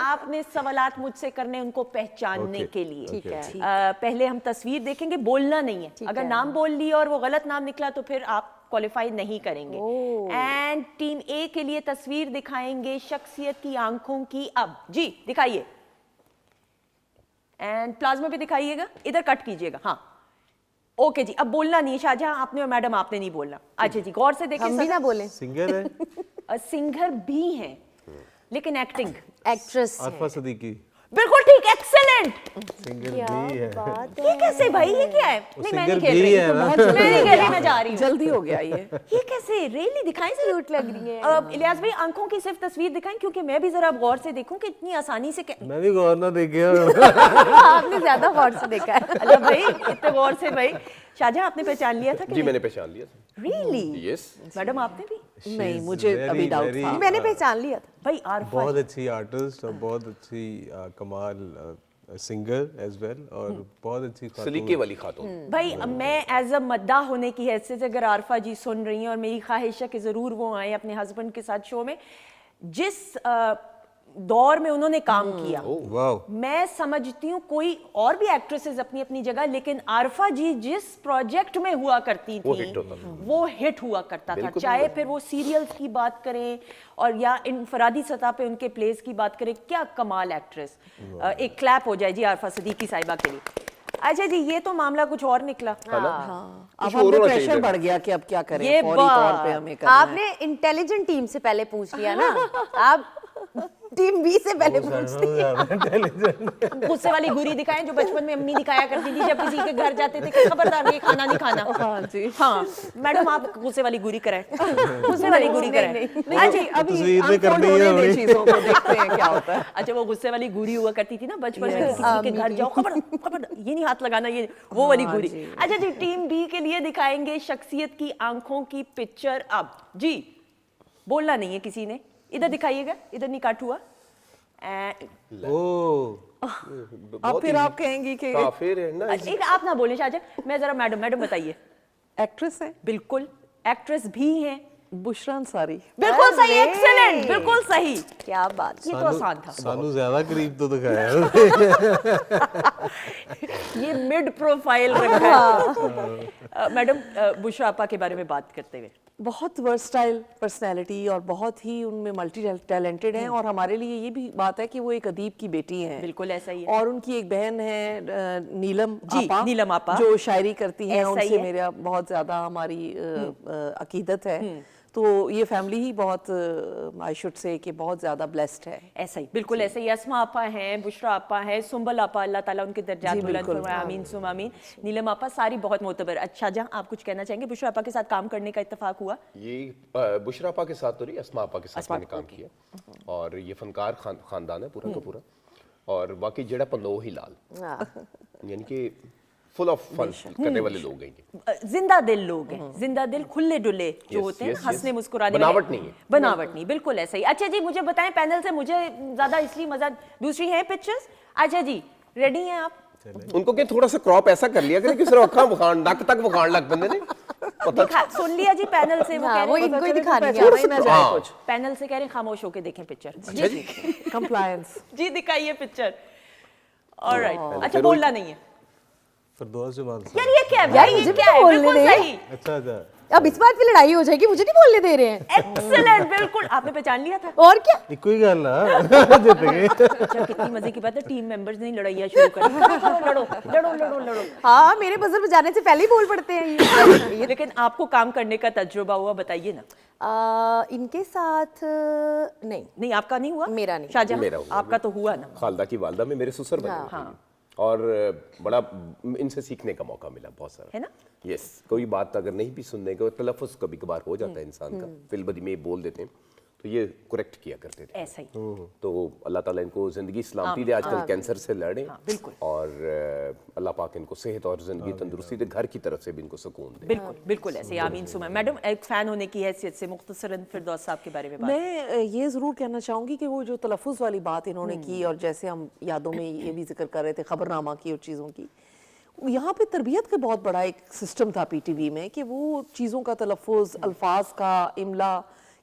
आपने सवालात मुझसे करने उनको पहचानने के लिए। ठीक है। पहले हम तस्वीर देखेंगे, बोलना नहीं है। अगर नाम बोल लिया और वो गलत नाम निकला तो फिर आप क्वालिफाई नहीं करेंगे। एंड टीम ए के लिए तस्वीर दिखाएंगे शख्सियत की आंखों की। अब जी दिखाइए, एंड प्लाज्मा पे दिखाइएगा, इधर कट कीजिएगा। हाँ ओके जी, अब बोलना नहीं है शाहजहां आपने और मैडम आपने नहीं बोलना। अच्छा जी, गौर से देखिए। हम भी ना बोले। सिंगर है, सिंगर भी हैं लेकिन एक्टिंग एक्ट्रेस आरफा सदीकी बिल्कुल ठीक, एक्सेलेंट। सिंगर भी है। ये कैसे भाई, ये क्या है? नहीं मैं नहीं खेल भी रही, है ना। मैं नहीं खेल रही, मैं जा रही हूँ। जल्दी हो गया ये। ये कैसे रियली दिखाएं? क्यूट लग रही है। अब इलियास भाई आंखों की सिर्फ तस्वीर दिखाएं, क्योंकि मैं भी जरा गौर से देखूं कि इतनी आसानी से मैं भी गौर ना देखे। आपने ज्यादा गौर से देखा है। अल्लाह भाई इतने गौर से। भाई शाहजहां आपने पहचान लिया था कि जी मैंने पहचान लिया था। रियली? यस मैडम आपने भी? नहीं, मुझे अभी डाउट था। मैंने पहचान लिया था। भाई आरफा बहुत अच्छी आर्टिस्ट और बहुत अच्छी कमाल सिंगर एज वेल, और बहुत अच्छी सलीके वाली खातून। भाई मैं एज अ मद्दा होने की हैसियत से अगर आरफा जी सुन रही हैं, और मेरी ख्वाहिश है कि ज़रूर वो आए अपने हस्बैंड के साथ शो में, जिस दौर में उन्होंने काम किया, वाह, मैं समझती हूँ कोई और भी एक्ट्रेसेस अपनी अपनी जगह, लेकिन आरफा जी जिस प्रोजेक्ट में हुआ करती थी वो हिट हुआ करता था। चाहे फिर वो सीरियल्स की बात करें और या इनफरादी सतह पे उनके प्लेस की बात करें, क्या कमाल एक्ट्रेस। एक क्लैप हो जाए जी आरफा सदीकी साहिबा के लिए। अच्छा जी, ये तो मामला कुछ और निकला। अब कुछ हम और पे होना प्रेशर चाहिए। बढ़ गया कि अब क्या करें, ये फौरी तौर पे हमें करना है। आपने इंटेलिजेंट टीम से पहले पूछ लिया ना, आप टीम बी से पहले पूछती है। गुस्से वाली गुरी दिखाएं जो बचपन में अम्मी दिखाया करती थी जब किसी के घर जाते थे कि खबरदार ये खाना नहीं खाना। हाँ जी। हाँ मैडम, आप गुस्से वाली गुरी कराएं, गुस्से वाली गुरी कराएं। नहीं जी, अभी तस्वीर में unfold करनी है होने दें हमें। चीजों को, देखते हैं क्या होता है। अच्छा, वो गुस्से वाली गुरी हुआ करती थी ना बचपन में, कि किसी के घर जाओ खबर खबर ये नहीं हाथ लगाना, ये वो वाली गुरी। अच्छा जी, टीम बी के लिए दिखाएंगे शख्सियत की आंखों की पिक्चर। अब जी बोलना नहीं है किसी ने, इधर दिखाइएगा, इधर नहीं काट हुआ। अब फिर आप कहेंगी कि काफिर है ना। एक आप ना बोले शाहजहां, मैं जरा मैडम बताइए। एक्ट्रेस है, बिल्कुल एक्ट्रेस भी हैं। बुशरा अंसारी। बिल्कुल सही, अरे! एक्सीलेंट, बिल्कुल सही। क्या बात। ये तो आसान था। सानू ज्यादा करीब तो दिखाया। ये मिड प्रोफाइल रखा है। मैडम, बुशरा आपा के बारे में बात करते हुए, बहुत वर्सटाइल पर्सनैलिटी और बहुत ही उनमें मल्टी टैलेंटेड हैं, और हमारे लिए ये भी बात है कि वो एक अदीब की बेटी हैं। बिल्कुल ऐसा ही है। और उनकी एक बहन है नीलम जी, आपा, नीलम आपा। जो शायरी करती हैं। ऐसा ही उनसे है। मेरा बहुत ज्यादा हमारी अकीदत है। तो ये फैमिली ही बहुत आई शुड से कि बहुत ज्यादा ब्लेस्ड है। ऐसा ही, बिल्कुल ऐसे ही। अस्मा आपा हैं, बुशरा आपा हैं, सुंबल आपा, अल्लाह ताला उनके दर्जात बुलंद बिल्कुल। फरमाए, आमीन सुम आमीन। नीलम आपा सारी बहुत मोतबर। अच्छा जहां आप कुछ कहना चाहेंगे? बुशरा आपा के साथ काम करने का इत्तेफाक हुआ? ये बुशरा आपा के साथ तो नहीं, अस्मा आपा के साथ मैंने काम किया, और ये फनकार खानदान है पूरा का पूरा, और बाकी जेड़ा पंदो ही लाल, यानी कि फुल ऑफ फन करने वाले लोग हैं ये। जिंदा दिल लोग हैं, जिंदा दिल, खुले डुले जो Yes, होते हैं, yes, हंसने yes. मुस्कुराने बनावट वाले। नहीं है। बनावट नहीं, बिल्कुल ऐसा ही। अच्छा जी, मुझे बताएं, पैनल से मुझे ज्यादा इसलिए मजा दूसरी है पिक्चर्स। अच्छा जी, रेडी हैं आप? उनको क्या थोड़ा सा क्रॉप ऐसा कर लिया करें कि सिर्फ अखा बखान नक तक बखान लग बंदे ने पता। सुन लिया जी पैनल से, वो कह हाँ, वो रहे हैं इनको ही दिखानी है। पहचाना ही ना जाए हाँ। कुछ। पैनल से कह रहे हैं खामोश होके देखें पिक्चर। अच्छा जी। कंप्लायंस। जी दिखाइए पिक्चर। ऑलराइट। अच्छा, फिर बोलना नहीं है फिरदौस जमाल यार, साहब। ये क्या है यार, भाई? ये मुझे भी क्या तो है? बोलने बिल्कुल दे। सही, अच्छा अच्छा। अब इस बात पे लड़ाई हो जाएगी, मुझे नहीं बोलने दे रहे हैं। एक्सीलेंट, बिल्कुल। आपने पहचान लिया था? और क्या। इको ही गल आ जित गए। अच्छा, कितनी मजे की बात है, टीम मेंबर्स ने लड़ाइयाँ शुरू कर दी। लड़ो लड़ो लड़ो लड़ो। हाँ, मेरे बजर बजाने से पहले ही बोल पड़ते हैं ये। लेकिन आपको काम करने का तजुर्बा हुआ, बताइए ना। इनके साथ नहीं। नहीं, आपका नहीं हुआ? मेरा नहीं। शाहजहां, मेरा हुआ। आपका तो हुआ ना। खालदा की वालदा में मेरे ससुर बने हुए थे, और बड़ा इनसे सीखने का मौका मिला बहुत सारा, है ना? यस। कोई बात अगर नहीं भी सुनने को, तलफ़ुज़ कभी कभार हो जाता है इंसान का, फिलबदी में बोल देते हैं, तो ये करेक्ट किया करते थे। ऐसा ही। तो अल्लाह ताला इनको जिंदगी सलामती दे, आजकल कैंसर से लड़े, बिल्कुल। और अल्लाह पाक इनको सेहत और जिंदगी तंदुरुस्ती दे, घर की तरफ से भी इनको सुकून दे। बिल्कुल बिल्कुल ऐसे ही। आमीन सुमा। मैडम, एक फैन होने की हैसियत से मुख्तसरन फिरदौस साहब के बारे में बात। मैं ये ज़रूर कहना चाहूँगी कि वो जो तलफ़ुज़ वाली बात इन्होंने की, और जैसे हम यादों में ये भी जिक्र कर रहे थे खबरनामा की और चीज़ों की, यहाँ पे तरबियत का बहुत बड़ा एक सिस्टम था पीटीवी में, कि वो चीज़ों का तलफ़ुज़, अल्फाज का इमला,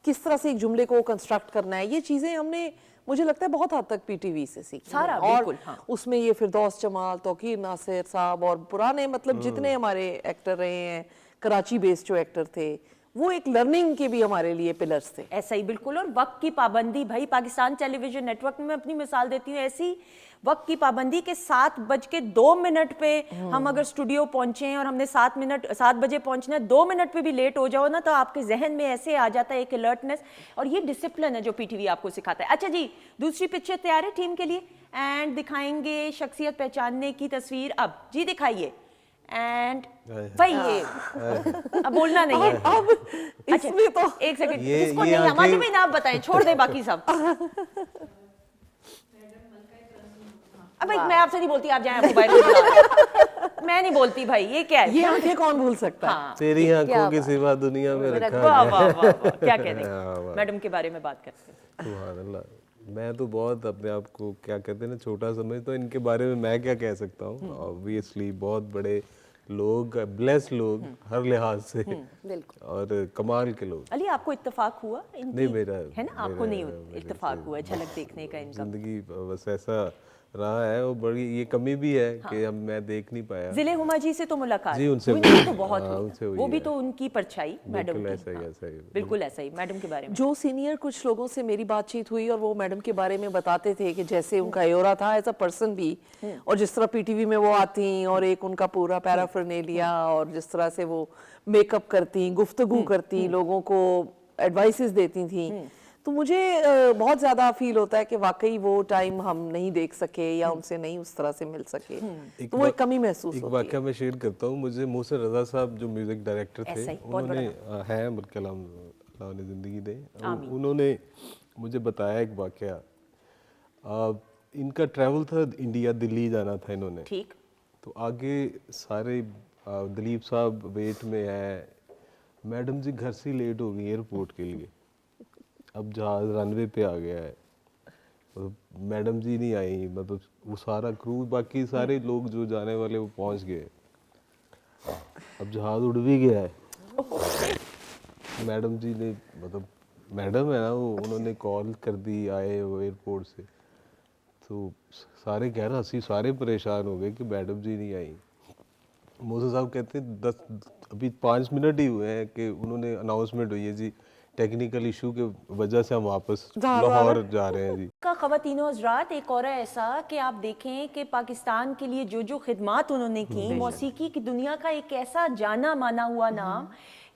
किस तरह से एक जुमले को कंस्ट्रक्ट करना है, ये चीज़ें हमने, मुझे लगता है, बहुत हद तक पीटीवी से सीखी सारा, हैं। और बिल्कुल, हाँ। उसमें ये फिरदौस जमाल, तौकीर नासिर साहब और पुराने मतलब जितने हमारे एक्टर रहे हैं, कराची बेस्ड जो एक्टर थे, वो एक लर्निंग के भी हमारे लिए पिलर्स थे। ऐसा ही, बिल्कुल। और वक्त की पाबंदी, भाई पाकिस्तान टेलीविजन नेटवर्क में मैं अपनी मिसाल देती हूँ, ऐसी वक्त की पाबंदी के 7:02 पे हम अगर स्टूडियो पहुंचे हैं और हमने 7 बजे पहुंचना है, 2 मिनट पे भी लेट हो जाओ ना, तो आपके जहन में ऐसे आ जाता है एक अलर्टनेस, और ये डिसिप्लिन है जो पीटीवी आपको सिखाता है। अच्छा जी, दूसरी पिक्चर तैयार है टीम के लिए, एंड दिखाएंगे शख्सियत पहचानने की तस्वीर। अब जी दिखाइए, एंड भाई ये अब बोलना नहीं है। अब इसमें तो एक सेकंड, ये- किसको ये नहीं, हमारे आंखें- भी नाम बताएं, छोड़ दे बाकी सब। अब भाई मैं आपसे नहीं बोलती, आप जाएं मोबाइल में बुला। मैं नहीं बोलती भाई, ये क्या है? ये आंखें कौन भूल सकता है। हाँ, तेरी आंखों के सिवा दुनिया में रखा वाह है। वाह वाह वाह, क्या कहने। वाह। मैडम के बारे में बात करते हैं। सुभान अल्लाह। मैं तो बहुत अपने आप को क्या कहते हैं ना छोटा समझता हूँ, इनके बारे में मैं क्या कह सकता हूँ। ऑब्वियसली बहुत बड़े लोग, ब्लेस लोग हर लिहाज से, और कमाल के लोग। अली, आपको इत्तेफाक हुआ इनकी? नहीं, मेरा है ना, आपको नहीं इत्तेफाक हुआ झलक देखने का इनका? जिंदगी बस ऐसा रहा है, और बड़ी ये कमी भी है कि हम मैं देख नहीं पाया। जिले हुमा जी से तो मुलाकात जी, उनसे तो बहुत हाँ, हुई। उनसे हुई वो भी है। तो उनकी परछाई मैडम बिल्कुल की। ऐसा ही, हाँ, ऐसा ही। बिल्कुल ऐसा ही मैडम के बारे में। जो सीनियर कुछ लोगों से मेरी बातचीत हुई और वो मैडम के बारे में बताते थे कि जैसे उनका एयोरा था एज अ पर्सन भी, और जिस तरह पीटीवी में वो आती और एक उनका पूरा पैराफर्नेलिया, और जिस तरह से वो मेकअप करती, गुफ्तगू करती, लोगों को एडवाइसेस देती थी, तो मुझे बहुत ज़्यादा फील होता है कि वाकई वो टाइम हम नहीं देख सके या उनसे नहीं उस तरह से मिल सके, तो वो एक कमी महसूस एक होती वाकया मैं शेयर करता हूँ। मुझे मोहसिन रजा साहब जो म्यूजिक डायरेक्टर थे, ऐसा ही, बहुत उन्होंने हैं बल्कि अल्लाह ने ज़िंदगी दे, उन्होंने मुझे बताया एक वाकया। इनका ट्रैवल था इंडिया, दिल्ली जाना था इन्होंने। ठीक। तो आगे सारे दिलीप साहब वेट में है, मैडम जी घर से लेट हो गई एयरपोर्ट के लिए, अब जहाज रनवे पे आ गया है, मतलब मैडम जी नहीं आई, मतलब वो सारा क्रू बाकी सारे लोग जो जाने वाले वो पहुंच गए, अब जहाज उड़ भी गया है। मैडम जी ने, मतलब मैडम है ना वो, उन्होंने कॉल कर दी, आए वो एयरपोर्ट से, तो सारे कह रहे हंसी, सारे परेशान हो गए कि मैडम जी नहीं आई। मोहसिन साहब कहते हैं अभी 5 मिनट ही हुए हैं कि उन्होंने अनाउंसमेंट हुई है जी, टेक्निकल इशू के वजह से हम वापस लाहौर जा रहे हैं जी। का ख़वातीनो हज़रात एक और है ऐसा कि आप देखें कि पाकिस्तान के लिए जो जो खिदमात उन्होंने की, मौसीकी की दुनिया का एक ऐसा जाना माना हुआ नाम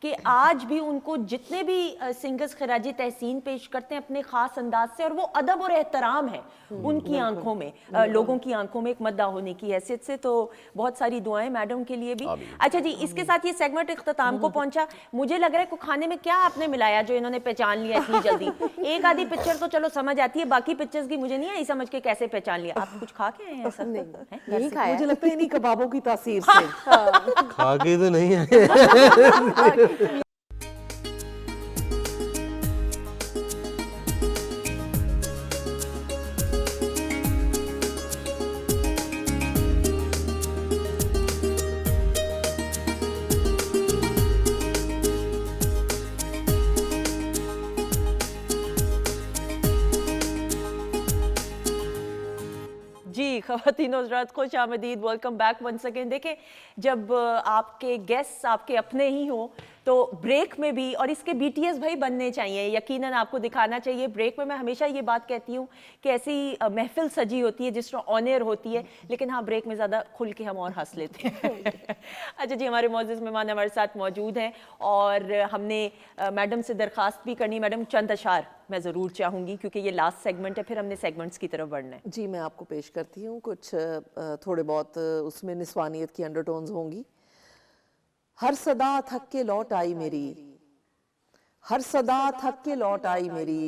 कि आज भी उनको जितने भी सिंगर्स खराजी तहसीन पेश करते हैं अपने ख़ास अंदाज से, और वो अदब और एहतराम है उनकी आंखों में, लोगों की आंखों में एक मद्दा होने की हैसियत से। तो बहुत सारी दुआएं मैडम के लिए भी। अच्छा जी, इसके साथ ये सेगमेंट इख्तिताम को पहुंचा। मुझे लग रहा है कि खाने में क्या आपने मिलाया जो इन्होंने पहचान लिया इतनी जल्दी। एक आधी पिक्चर तो चलो समझ आती है, बाकी पिक्चर्स की मुझे नहीं आई समझ के कैसे पहचान लिया। आप कुछ खा के आए हैं ऐसा? नहीं खाया। मुझे लगता है इन्हीं कबाबों की तासीर से। खा के तो नहीं है। जी ख़वातीन हज़रात, खुश आमदीद, वेलकम बैक वंस अगेन। देखें, जब आपके गेस्ट आपके अपने ही हों तो ब्रेक में भी, और इसके बीटीएस भाई बनने चाहिए, यकीनन आपको दिखाना चाहिए। ब्रेक में मैं हमेशा ये बात कहती हूँ कि ऐसी महफिल सजी होती है जिस तरह ऑन एयर होती है, लेकिन हाँ ब्रेक में ज़्यादा खुल के हम और हंस लेते हैं। अच्छा जी, हमारे मौजूद मेहमान हमारे साथ मौजूद हैं, और हमने मैडम से दरख्वास्त भी करनी। मैडम, चंद अशार मैं ज़रूर चाहूँगी क्योंकि ये लास्ट सेगमेंट है, फिर हमने सेगमेंट्स की तरफ बढ़ना है। जी, मैं आपको पेश करती हूँ कुछ थोड़े बहुत उसमें निस्वानियत की अंडरटोन्स होंगी। हर सदा थक के लौट आई मेरी, हर सदा थक के लौट आई मेरी,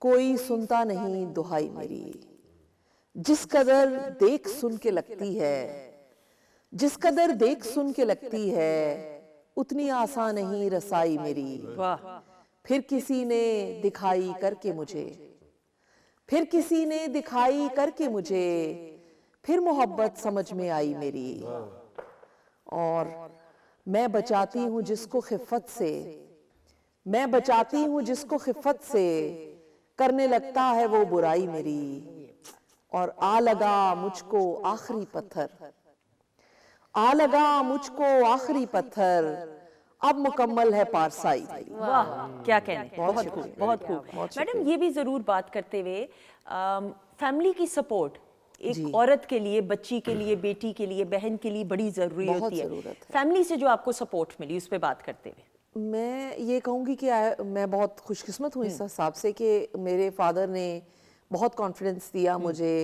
कोई सुनता नहीं दुहाई मेरी। जिस कदर देख सुन के लगती है, जिस कदर देख सुन के लगती है, उतनी आसान नहीं रसाई मेरी। वाह। फिर किसी ने दिखाई करके मुझे, फिर किसी ने दिखाई करके मुझे, फिर मोहब्बत समझ में आई मेरी। और मैं बचाती हूँ जिसको खिफ़्फ़त से, मैं बचाती हूँ जिसको खिफ़्फ़त से, करने लगता है वो बुराई मेरी। और आ लगा मुझको आखिरी पत्थर, आ लगा मुझको आखिरी पत्थर, अब मुकम्मल है पारसाई मेरी। वाह, क्या कहने, बहुत खूब, बहुत खूब। मैडम, ये भी ज़रूर बात करते हुए, फैमिली की सपोर्ट एक औरत के लिए, बच्ची के लिए, बेटी के लिए, बहन के लिए बड़ी ज़रूरी होती है। फैमिली से जो आपको सपोर्ट मिली उस पर बात करते हुए मैं ये कहूँगी कि मैं बहुत खुशकिस्मत हूँ इस हिसाब से कि मेरे फादर ने बहुत कॉन्फिडेंस दिया मुझे,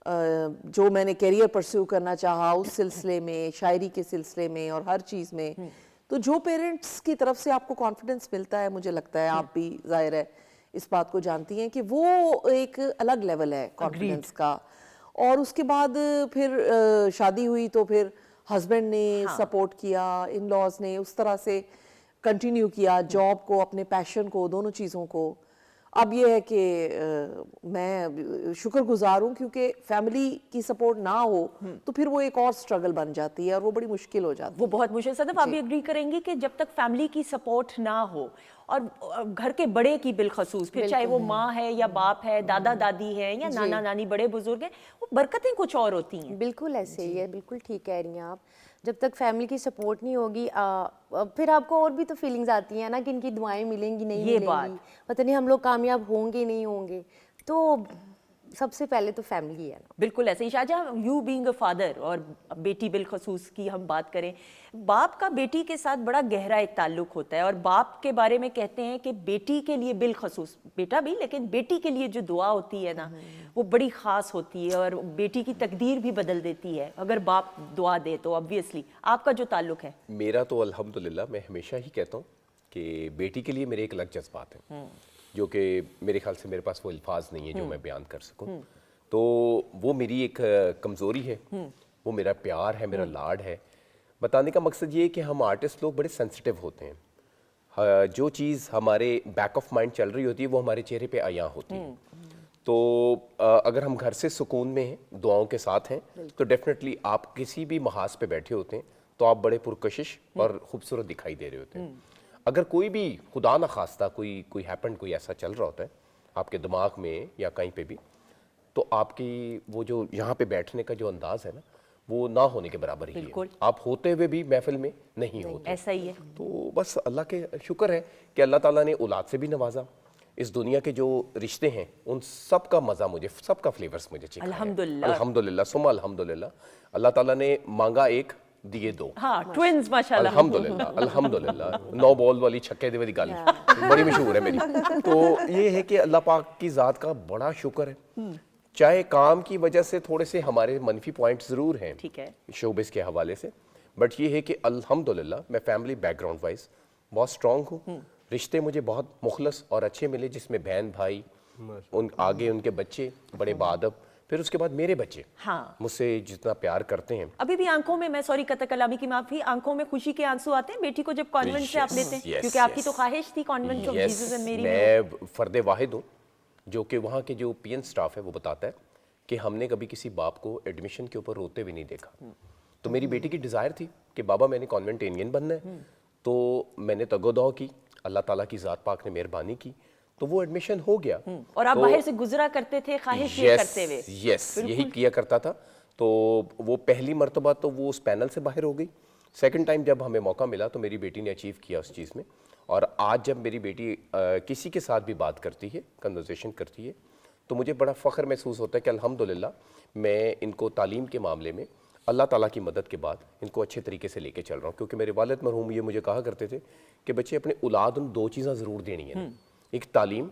जो मैंने करियर परस्यू करना चाहा उस सिलसिले में, शायरी के सिलसिले में और हर चीज़ में। तो जो पेरेंट्स की तरफ से आपको कॉन्फिडेंस मिलता है, मुझे लगता है आप भी जाहिर है इस बात को जानती हैं कि वो एक अलग लेवल है कॉन्फिडेंस का। और उसके बाद फिर शादी हुई तो फिर हस्बैंड ने सपोर्ट किया, इन लॉज ने उस तरह से कंटिन्यू किया जॉब को, अपने पैशन को, दोनों चीज़ों को। अब ये है कि मैं शुक्रगुजार हूँ क्योंकि फैमिली की सपोर्ट ना हो तो फिर वो एक और स्ट्रगल बन जाती है और वो बड़ी मुश्किल हो जाती है। वो बहुत मुश्किल। सदफ, आप भी एग्री करेंगी कि जब तक फैमिली की सपोर्ट ना हो और घर के बड़े की बिलखसूस, फिर चाहे वो माँ है या बाप है, दादा दादी है या नाना नानी, बड़े बुजुर्ग हैं, वो बरकतें कुछ और होती हैं। बिल्कुल ऐसे ही है, बिल्कुल ठीक कह रही हैं आप। जब तक फैमिली की सपोर्ट नहीं होगी फिर आपको और भी तो फीलिंग्स आती हैं ना कि इनकी दुआएं मिलेंगी नहीं मिलेंगी, पता नहीं हम लोग कामयाब होंगे नहीं होंगे। तो सबसे पहले तो फैमिली है ना। बिल्कुल ऐसे ही Shahjahan, you being a father और बेटी बिलखसूस की हम बात करें, बाप का बेटी के साथ बड़ा गहरा एक ताल्लुक होता है और बाप के बारे में कहते हैं कि बेटी के लिए बिलखसूस, बेटा भी लेकिन बेटी के लिए जो दुआ होती है ना वो बड़ी ख़ास होती है और बेटी की तकदीर भी बदल देती है अगर बाप दुआ दे तो। ऑब्वियसली आपका जो ताल्लुक है। मेरा तो अल्हम्दुलिल्लाह, मैं हमेशा ही कहता हूँ कि बेटी के लिए मेरे एक अलग जज्बात हैं जो कि मेरे ख्याल से मेरे पास वो अल्फाज नहीं है जो मैं बयान कर सकूं। तो वो मेरी एक कमज़ोरी है, वो मेरा प्यार है, मेरा लाड है। बताने का मकसद ये है कि हम आर्टिस्ट लोग बड़े सेंसिटिव होते हैं। जो चीज़ हमारे बैक ऑफ माइंड चल रही होती है वो हमारे चेहरे पे आया होती है। तो अगर हम घर से सुकून में हैं, दुआओं के साथ हैं, तो डेफिनेटली आप किसी भी महाज पे बैठे होते हैं तो आप बड़े पुरकशिश और खूबसूरत दिखाई दे रहे होते हैं। अगर कोई भी खुदा न खास्ता कोई हैपन, कोई ऐसा चल रहा होता है आपके दिमाग में या कहीं पे भी, तो आपकी वो जो यहाँ पे बैठने का जो अंदाज है ना, वो ना होने के बराबर ही है। आप होते हुए भी महफिल में नहीं होते। ऐसा ही है। तो बस अल्लाह के शुक्र है कि अल्लाह ताला ने औलाद से भी नवाजा। इस दुनिया के जो रिश्ते हैं उन सब का मज़ा मुझे, सबका फ्लेवर्स मुझे चाहिए। अल्हम्दुलिल्लाह, अल्हम्दुलिल्लाह, सुम्मा अल्हम्दुलिल्लाह। अल्लाह ताला ने मांगा एक, दिए दो। हाँ, ट्विंस माशाल्लाह। अल्हम्दुलिल्लाह, अल्हम्दुलिल्लाह। 9 बॉल वाली छक्के दे वाली गाली बड़ी मशहूर है मेरी। तो ये है कि अल्लाह पाक की ज़ात का बड़ा शुक्र है। चाहे काम की वजह से थोड़े से हमारे मनफी पॉइंट ज़रूर हैं, ठीक है, शोबिस के हवाले से, बट ये है कि अल्हम्दुलिल्लाह मैं फैमिली बैकग्राउंड वाइज बहुत स्ट्रॉन्ग हूँ। रिश्ते मुझे बहुत मुखलस और अच्छे मिले, जिसमें बहन भाई, उन आगे उनके बच्चे बड़े बाअदब, फिर उसके बाद मेरे बच्चे मुझसे जितना प्यार करते हैं। अभी भी आंखों में, मैं सॉरी कतक कलामी की माफी, आंखों में खुशी के आंसू आते हैं बेटी को जब कॉन्वेंट से आप लेते हैं, क्योंकि आपकी तो ख्वाहिश थी कॉन्वेंट ऑफ जीसस एंड मेरी। मैं फर्दे वाहिद हूँ जो कि वहाँ के जो पीएन स्टाफ है वो बताता है कि हमने कभी किसी बाप को एडमिशन के ऊपर रोते भी नहीं देखा। तो मेरी बेटी की डिज़ायर थी कि बाबा मैंने कॉन्वेंटेनियन बनना है, तो मैंने तगोदौ की, अल्लाह ताला की ज़ात पाक ने मेहरबानी की, तो वो एडमिशन हो गया। और आप बाहर से गुजरा करते थे ख्वाहिश ये करते हुए। यस, यही किया करता था। तो वो पहली मर्तबा तो वो उस पैनल से बाहर हो गई। सेकंड टाइम जब हमें मौका मिला तो मेरी बेटी ने अचीव किया उस चीज़ में। और आज जब मेरी बेटी किसी के साथ भी बात करती है, कन्वर्सेशन करती है, तो मुझे बड़ा फ़ख्र महसूस होता है कि अल्हम्दुलिल्लाह मैं इनको तालीम के मामले में अल्लाह ताला की मदद के बाद इनको अच्छे तरीके से लेके चल रहा हूँ। क्योंकि मेरे वालिद मरहूम ये मुझे कहा करते थे कि बच्चे अपने औलाद ਨੂੰ 2 चीज़ां ज़रूर देनी है, एक तालीम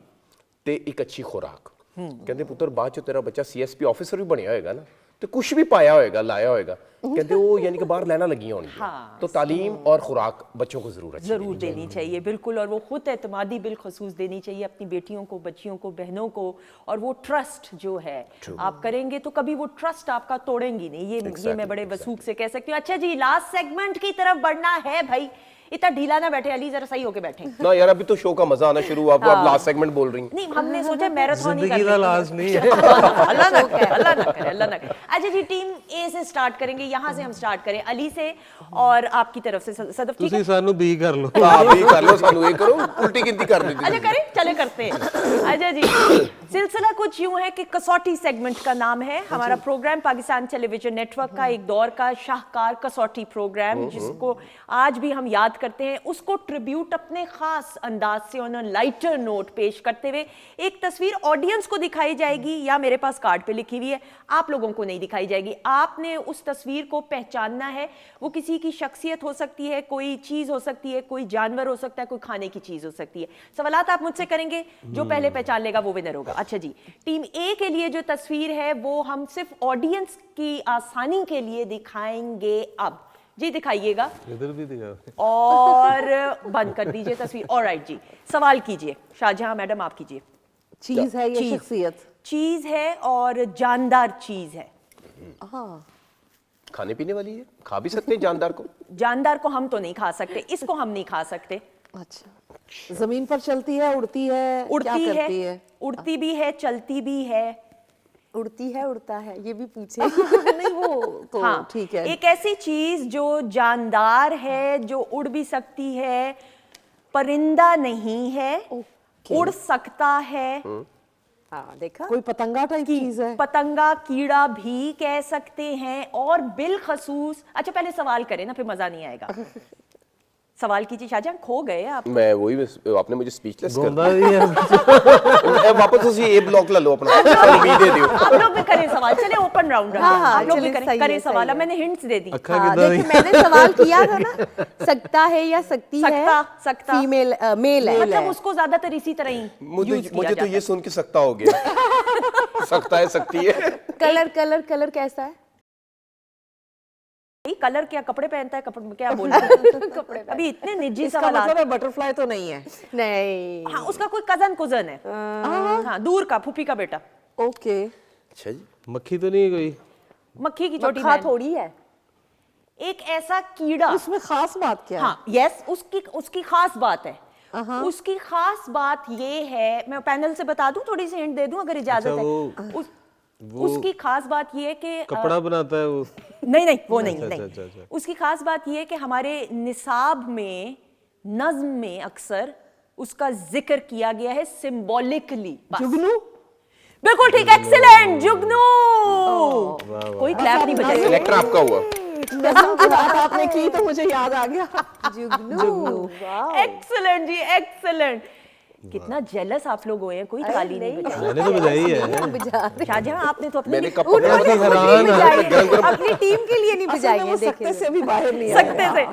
ਤੇ एक अच्छी खुराक। कहते पुत्र बाद चो तेरा बच्चा CSP ऑफिसर भी बनया होएगा ना, तो कुछ भी पाया होएगा, लाया होएगा, कहते वो यानी कि बाहर लेना लगी होंगी। तो तालीम और खुराक बच्चों को ज़रूर देनी चाहिए। बिल्कुल। और वो खुद एतमादी बिलखसूस देनी चाहिए अपनी बेटियों को, बच्चियों को, बहनों को। और वो ट्रस्ट जो है आप करेंगे तो कभी वो ट्रस्ट आपका तोड़ेंगी नहीं। ये मैं बड़े वसूख से कह सकती हूँ। अच्छा जी, लास्ट सेगमेंट की तरफ बढ़ना है भाई। इतना ढीला ना बैठे अली, जरा सही होके बैठे ना यार, अभी तो शो का मजा आना शुरू हुआ। आप लास्ट सेगमेंट बोल रही हैं। नहीं, हमने सोचा मैराथन ही जिंदगी का लास्ट नहीं है। अल्लाह ना करे, अल्लाह ना करे, अल्लाह ना करे। अच्छा जी, टीम ए से स्टार्ट करेंगे, यहाँ से हम स्टार्ट करें अली से और आपकी तरफ से सदफ। ठीक है, सानू बी कर लो, बी कर लो, सानू ए करो, उल्टी गिनती कर दी। अच्छा करें, चले करते हैं। अच्छा जी, सिलसिला कुछ यूं है कि कसौटी सेगमेंट का नाम है हमारा प्रोग्राम। पाकिस्तान टेलीविजन नेटवर्क का एक दौर का शाहकार कसौटी प्रोग्राम, जिसको आज भी हम याद करते हैं, उसको ट्रिब्यूट अपने खास अंदाज से ऑन अ लाइटर नोट पेश करते हुए एक तस्वीर ऑडियंस को दिखाई जाएगी, या मेरे पास कार्ड पे लिखी हुई है, आप लोगों को नहीं दिखाई जाएगी। आपने उस तस्वीर को पहचानना है। वो किसी की शख्सियत हो सकती है, कोई चीज हो सकती है, कोई जानवर हो सकता है, कोई खाने की चीज हो सकती है। सवालात आप मुझसे करेंगे, जो पहले पहचान लेगा वो विनर होगा। अच्छा जी, टीम ए के लिए जो तस्वीर है वो हम सिर्फ ऑडियंस की आसानी के लिए दिखाएंगे। अब जी दिखाइएगा, इधर भी दिखा और बंद कर दीजिए तस्वीर। ऑलराइट जी, सवाल कीजिए। शाहजहां मैडम आप कीजिए। चीज है या शख्सियत? चीज है और जानदार चीज है। खाने पीने वाली है, खा भी सकते हैं जानदार को। जानदार को हम तो नहीं खा सकते, इसको हम नहीं खा सकते। अच्छा, जमीन पर चलती है, उड़ती है, उड़ती क्या करती है? उड़ती भी है, चलती भी है। उड़ती है, उड़ता है, ये भी पूछे। नहीं वो तो हाँ, ठीक है। एक ऐसी चीज जो जानदार है, जो उड़ भी सकती है परिंदा नहीं है, उड़ सकता है, हाँ देखा, कोई पतंगा टाइप चीज है? पतंगा कीड़ा भी कह सकते हैं, और बिलखसूस। अच्छा पहले सवाल करें ना, फिर मजा नहीं आएगा। सवाल कीजिए शाहजहां, खो गए आप। मैं वही, आपने मुझे स्पीचलेस कर गोंदा भी है दिया। वापस उसी ए ब्लॉक ला लो अपना, उम्मीदें दियो। आप लोग भी करें सवाल, चले ओपन राउंड रखते हैं। हाँ, आप लोग भी चलिए, करें सही करें है, सवाल। सही अब मैंने हिंट्स दे दी। अखा हाँ, कितना देखिए मैंने सवाल किया था ना, सकता है या सकती है, सकता फीमेल मेल है, मतलब उसको ज्यादातर इसी तरह ही मुझे यूज किया मुझे तो जाता ये सुन के सकता हो गया। सकता है, सकती है। कलर कलर कलर कैसा है? है। कलर क्या, कपड़े पहनता है, कपड़े क्या बोल रहे हैं? कपड़े अभी इतने निजी इसका सवाल। मतलब है बटरफ्लाई तो नहीं है? नहीं, हाँ, उसका कोई कजन कुजन है, हाँ दूर का, फूफी का बेटा। ओके, अच्छा जी। मक्खी तो नहीं है कोई? मक्खी की छोटी मक्खा बहन। थोड़ी है। एक ऐसा कीड़ा। उसमें खास बात क्या है? हाँ यस, उसकी खास बात है। उसकी खास बात ये है, मैं पैनल से बता दूं, थोड़ी सी हिंट दे दूं अगर इजाजत अच्छा, है। उसकी खास बात ये है कि कपड़ा बनाता है वो? नहीं नहीं वो नहीं, अच्छा, नहीं। अच्छा, अच्छा। उसकी खास बात ये है कि हमारे निसाब में, नज्म में अक्सर उसका जिक्र किया गया है सिंबॉलिकली। जुगनू? बिल्कुल ठीक, एक्सीलेंट, जुगनू। कोई क्लैप नहीं बजाएगा। इलेक्ट्रा आपका हुआ। नज़म की बात आपने की तो मुझे याद आ गया। जुगनू, एक्सीलेंट जी, एक्सीलेंट। कितना जेलस आप लोग हुए हैं, कोई ताली नहीं बजाई। मैंने तो बजाई है। शाहजहां आपने तो अपने मैंने लिए- कपड़ा बहुत ही हैरान है। अपनी टीम के लिए नहीं बजाई है, सकते देखिए से भी बाहर नहीं आया। सकते से।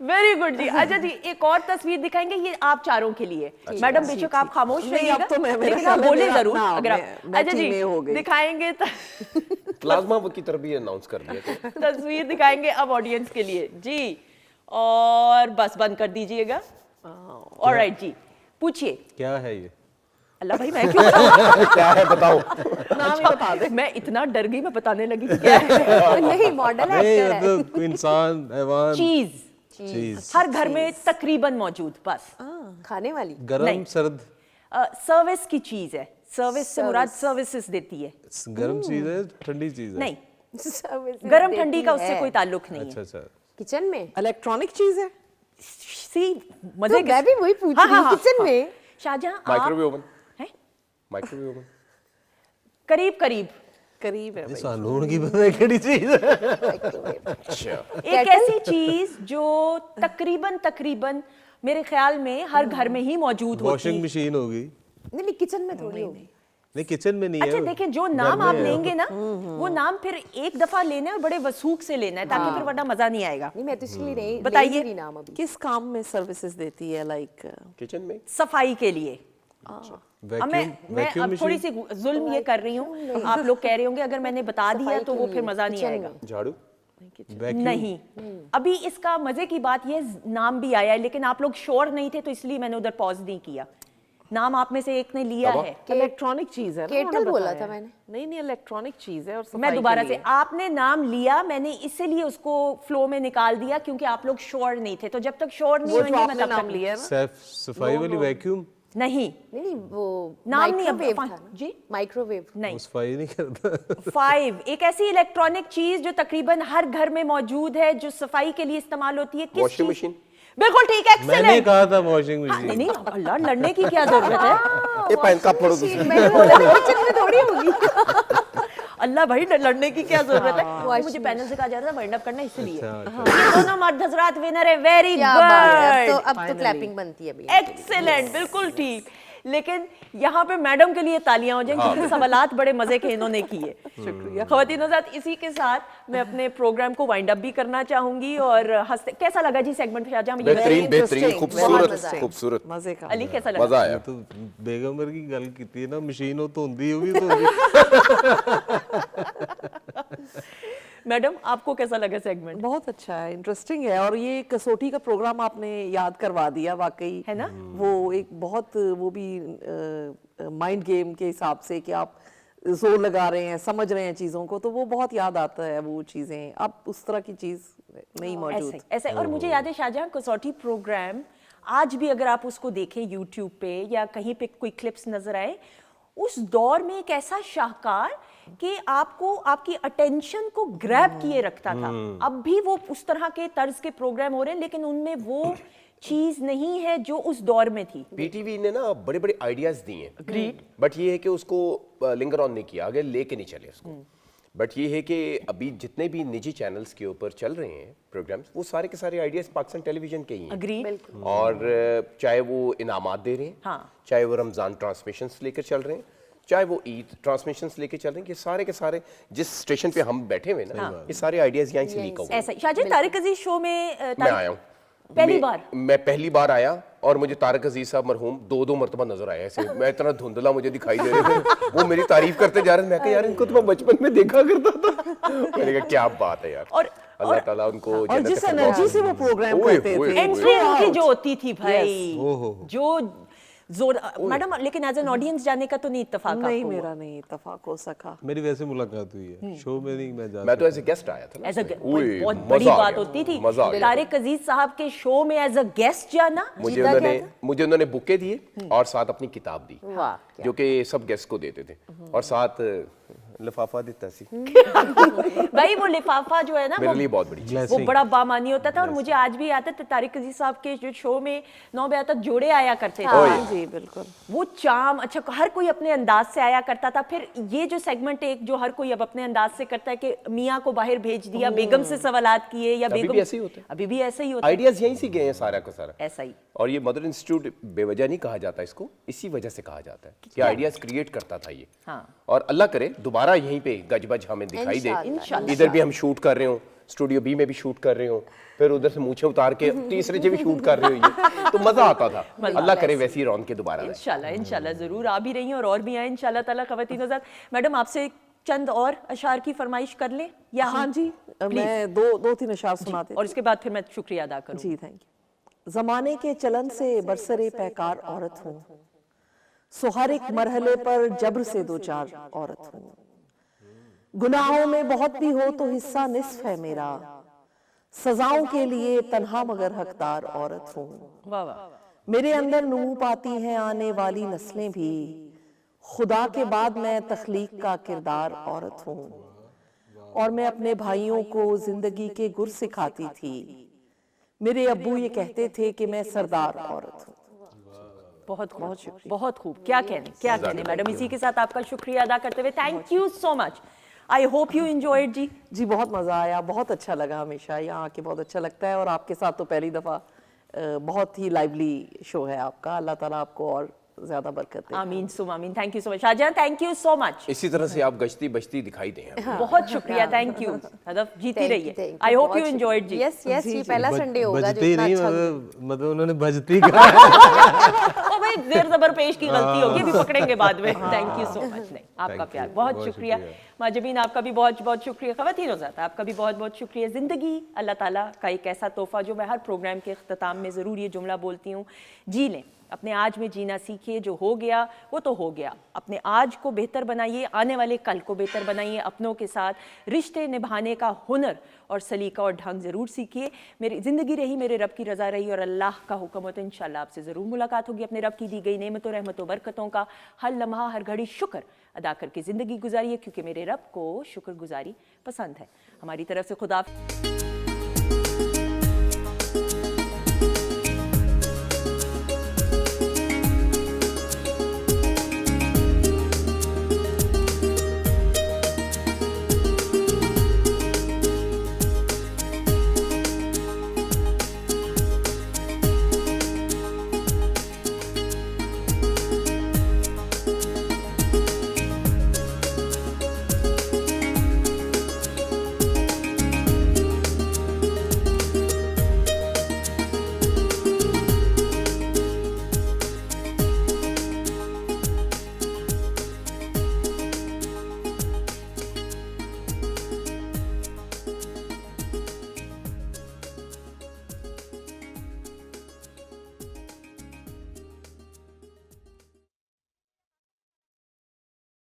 वेरी गुड जी। अच्छा जी, एक और तस्वीर दिखाएंगे, ये आप चारों के लिए। मैडम बेशक आप खामोश नहीं, रहिएगा, अब तो मैं- मेरा लेकिन आप ख्याल है बोले मेरा- जरूर ना, अगर आप। मैं अच्छा जी, में हो गई। दिखाएंगे प्लाज्मा की तरफ भी अनाउंस कर दिया। तस्वीर दिखाएंगे अब ऑडियंस के लिए जी, और बस बंद कर दीजिएगा। ऑलराइट जी, पूछिए। क्या है ये? अल्लाह भाई, मैं क्यों बताऊं? क्या है बताओ। नाम ही बता दे। मैं इतना डर गई, मैं बताने लगी कि क्या है। नहीं, मॉडल नहीं, एक्टर है। मतलब कोई इंसान, हैवान, चीज चीज, हर घर में तकरीबन मौजूद, बस। खाने वाली। गरम नहीं। सर्द? सर्विस की चीज है। सर्विस से मुराद सर्विसेज देती है। गरम चीज है, ठंडी चीज है? नहीं, Services गरम देती ठंडी का उससे है। कोई ताल्लुक नहीं अच्छा है। अच्छा। किचन में? इलेक्ट्रॉनिक चीज है? सी मजे तो मैं भी वही पूछ रही हूँ, किचन में। शाहजहां आप माइक्रोवेव ओवन। हैं? Microwave oven. करीब करीब करीब है भाई। सानून की पता है केड़ी चीज है? अच्छा। एक ऐसी चीज जो तकरीबन मेरे ख्याल में हर घर में ही मौजूद होती वॉशिंग है। मशीन होगी? नहीं नहीं, किचन में थोड़ी होगी। नहीं, किचन में नहीं है। अच्छा देखिए, जो नाम आप लेंगे ना, वो नाम फिर एक दफा लेना है और बड़े वसूख से लेना है, ताकि फिर वरना मजा नहीं आएगा। नहीं, मैं तो इसलिए नहीं बताइए। ले रही नाम अभी। किस काम में सर्विसेज देती है? लाइक किचन में। सफाई के लिए। अब मैं वैक्यूम अब थोड़ी सी जुल्म ये कर रही हूँ, आप लोग कह रहे होंगे अगर मैंने बता दिया तो वो फिर मजा नहीं आएगा। झाड़ू। नहीं, अभी इसका मजे की बात ये नाम भी आया है, लेकिन आप लोग श्योर नहीं थे तो इसलिए मैंने उधर पॉज नहीं किया। नाम आप में से एक ने लिया है। इलेक्ट्रॉनिक चीज है ना? केटल उन्होंने बोला बताया। था मैंने। नहीं, इलेक्ट्रॉनिक चीज है और सफाई मैं दोबारा के से, लिए। आपने नाम लिया, मैंने इसीलिए उसको फ्लो में निकाल दिया क्योंकि आप लोग श्योर नहीं थे। तो जब तक श्योर नहीं वो जो होंगे मैं आपने तब नाम तक लिया है ना? सेफ सफाई वाली वैक्यूम? नहीं, नहीं, वो नाम नहीं, अब माइक्रोवेव पाँच- था ना? जी? माइक्रोवेव। नहीं। सफाई नहीं करता। 5, एक ऐसी इलेक्ट्रॉनिक चीज जो तकरीबन हर घर में मौजूद है, जो सफाई के लिए इस्तेमाल होती है। किस वॉशिंग चीज? मशीन। बिल्कुल ठीक है, मैंने एक्सीलेंट। कहा था वॉशिंग नहीं मशीन। नहीं, अल्लाह, लड़ने की क्या जरूरत है? ये पैन कप फोड़ो दूसरे। मैंने बोला किचन में थोड़ी होगी। अल्लाह भाई, लड़ने की क्या जरूरत है? मुझे पैनल से कहा जा रहा था वाइंड अप करना, इसलिए। अच्छा, ये दोनों मर्द हजरात विनर है। वेरी क्या बात है, तो गुड, अब तो क्लैपिंग बनती है अभी। एक्सीलेंट, बिल्कुल ठीक। लेकिन यहाँ पे मैडम के लिए तालियां हो जाएंगी क्योंकि सवालात बड़े मजे के इन्होंने किए। शुक्रिया ख़वातीन हज़रात। इसी के साथ मैं अपने प्रोग्राम को वाइंड अप भी करना चाहूंगी और हंसते। कैसा लगा जी सेगमेंट शाहजहां? मुझे बेहतरीन बेहतरीन, interesting, खूबसूरत मजा आया। खूबसूरत। मजे का। अली कैसा लगा? मजा आया। तो बेगमर की गल की ना, मशीन हो तो होंदी होगी तो मैडम आपको कैसा लगा सेगमेंट? बहुत अच्छा है, इंटरेस्टिंग है। और ये कसौटी का प्रोग्राम आपने याद करवा दिया, वाकई है ना? वो एक बहुत, वो भी माइंड गेम के हिसाब से कि आप जोर लगा रहे हैं, समझ रहे हैं चीजों को, तो वो बहुत याद आता है वो चीजें। अब उस तरह की चीज नहीं मौजूद। ऐसे और मुझे याद है शाहजहां, कसौटी प्रोग्राम आज भी अगर आप उसको देखें यूट्यूब पे या कहीं पे कोई क्लिप्स नजर आए, उस दौर में एक ऐसा शाहकार कि आपको आपकी अटेंशन को ग्रैब किए रखता था। अब भी वो उस तरह के तर्ज के प्रोग्राम हो रहे हैं, लेकिन उनमें वो चीज नहीं है जो उस दौर में थी। पीटीवी ने ना बड़े बड़े आइडियाज दिए हैं, बट ये है कि उसको लिंगर ऑन नहीं किया, आगे लेके नहीं चले उसको। बट ये है कि अभी जितने भी निजी चैनल्स के ऊपर चल रहे हैं प्रोग्राम्स, वो सारे के सारे आइडियाज पाकिस्तान टेलीविजन के ही हैं। अग्री। और चाहे वो इनामात दे रहे हैं, हाँ। चाहे वो रमजान ट्रांसमिशंस लेकर चल रहे हैं, चाहे वो ईद ट्रांसमिशंस लेके चल रहे हैं, ये सारे के सारे जिस स्टेशन पे हम बैठे हुए ना, ये सारे आइडियाज यहीं से लीक हुए। ऐसा ही शाहजहां, तारिक अजीज शो में मैं आया हूँ मैं पहली बार आया और मुझे तारिक अजीज साहब मरहूम दो मरतबा नजर आया ऐसे। मैं इतना धुंधला मुझे दिखाई दे रहे थे, वो मेरी तारीफ करते जा रहे थे। मैं कहा यार इनको तो मैं बचपन में देखा करता था। मैंने कहा क्या बात है यार। और अल्लाह ताला उनको और जिस एनर्जी से वो प्रोग्राम करते थे, एंट्री उनकी जो होती थी भाई, जो जोर। मैडम लेकिन एज एन ऑडियंस जाने का तो नहीं इत्तेफाक नहीं, आपको मेरा नहीं इत्तेफाक हो सका। मेरी वैसे मुलाकात हुई है, शो में नहीं मैं जा मैं तो एज ए गेस्ट आया था ना। बहुत बड़ी बात होती थी तारिक अजीज साहब के शो में एज अ गेस्ट जाना। मुझे उन्होंने बुके दिए और साथ अपनी किताब दी, जो कि सब गेस्ट को देते थे, और साथ लिफाफा देता सी। भाई वो लिफाफा जो है ना, मेरे लिए बहुत बड़ी चीज़, वो बड़ा बामानी होता था। और मुझे आज भी आता था तारिक अजीज साहब के जो शो में 9 बजे तक जोड़े आया करते थे। जी बिल्कुल। वो चाम, अच्छा हर कोई अपने अंदाज से आया करता था। फिर ये जो सेगमेंट एक जो हर कोई अब अपने अंदाज से करता है कि मियाँ को बाहर भेज दिया, बेगम से सवालात किए, या बेगम ऐसे ही होता है, अभी भी ऐसा ही होता है। आइडियाज यहीं से गए हैं सारा का सारा, ऐसा ही। और ये मदर इंस्टीट्यूट बेवजह नहीं कहा जाता इसको, इसी वजह से कहा जाता है कि आइडियाज क्रिएट करता था ये। हाँ। और अल्लाह करे दोबारा यहीं पे गजबज हमें दिखाई दे, इधर भी हम शूट कर रहे हो, स्टूडियो बी में भी शूट कर रहे हो, फिर उधर से मूछे उतार के तीसरे से भी शूट कर रहे हो, ये तो मजा आता था। अल्लाह करे वैसी रौनकें दोबारा इंशाल्लाह। इंशाल्लाह जरूर आ भी रही हैं और भी आए इंशाल्लाह ताला। ख़वातीन हज़रात, मैडम आपसे चंद और अशार की फरमाइश कर लें या हाँ जी, मैं दो तीन अशार सुनाते और इसके बाद फिर मैं शुक्रिया अदा करूँ। जी थैंक यू। जमाने के चलन से बरसरे पैकार औरत हूँ, सो हर एक मरहले पर जब्र से दो चार औरत हूँ। गुनाहों में बहुत भी हो तो हिस्सा निस्फ है मेरा, सजाओं के लिए तन्हा मगर हकदार औरत हूँ। वाह वाह। मेरे अंदर नूर पाती हैं आने वाली नस्लें भी, खुदा के बाद मैं तख्लीक का किरदार औरत हूँ। और मैं अपने भाइयों को जिंदगी के गुर सिखाती थी, मेरे अब्बू ये कहते थे कि मैं सरदार औरत हूँ। बहुत खूब, बहुत खूब। क्या कहने मैडम। इसी के साथ आपका शुक्रिया अदा करते हुए thank you so much. I hope you enjoyed जी। जी बहुत मज़ा आया, बहुत अच्छा लगा, हमेशा यहाँ आके बहुत अच्छा लगता है। और आपके साथ तो पहली दफ़ा बहुत ही लाइवली शो है आपका। अल्लाह ताला आपको और ज्यादा बरकत दे। आमीन सुम आमीन। Thank you so much Shahjahan, thank you so much. इसी तरह से आप गश्ती बश्ती दिखाई दें। बहुत शुक्रिया, थैंक यू। हदफ जीती रहिए। आई होप यू एंजॉयड जी। यस यस, ये पहला संडे होगा जो बजती इतना नहीं, अच्छा। मतलब उन्होंने बजती कहा। ओ भाई देर ज़बर पेश की गलती होगी, अभी पकड़ेंगे बाद में। Thank you so much. नहीं आपका प्यार, बहुत शुक्रिया। माजबीन आपका भी बहुत बहुत शुक्रिया। ख़वातीन हज़रात आपका भी बहुत बहुत शुक्रिया। ज़िंदगी अल्लाह ताला का एक ऐसा तोहफ़ा जो मैं हर प्रोग्राम के अख्ताम में ज़रूर ये जुमला बोलती हूँ, जी लें, अपने आज में जीना सीखिए। जो हो गया वो तो हो गया, अपने आज को बेहतर बनाइए, आने वाले कल को बेहतर बनाइए। अपनों के साथ रिश्ते निभाने का हुनर और सलीका और ढंग ज़रूर सीखिए। मेरी ज़िंदगी रही, मेरे रब की रज़ा रही और अल्लाह का हुक्म हो तो इंशाल्लाह आपसे ज़रूर मुलाकात होगी। अपने रब की दी गई नेमतों रहमतों बरकतों का हर लम्हा हर घड़ी शुक्र अदा करके ज़िंदगी गुजारिए, क्योंकि मेरे रब को शुक्रगुजारी पसंद है। हमारी तरफ से खुदा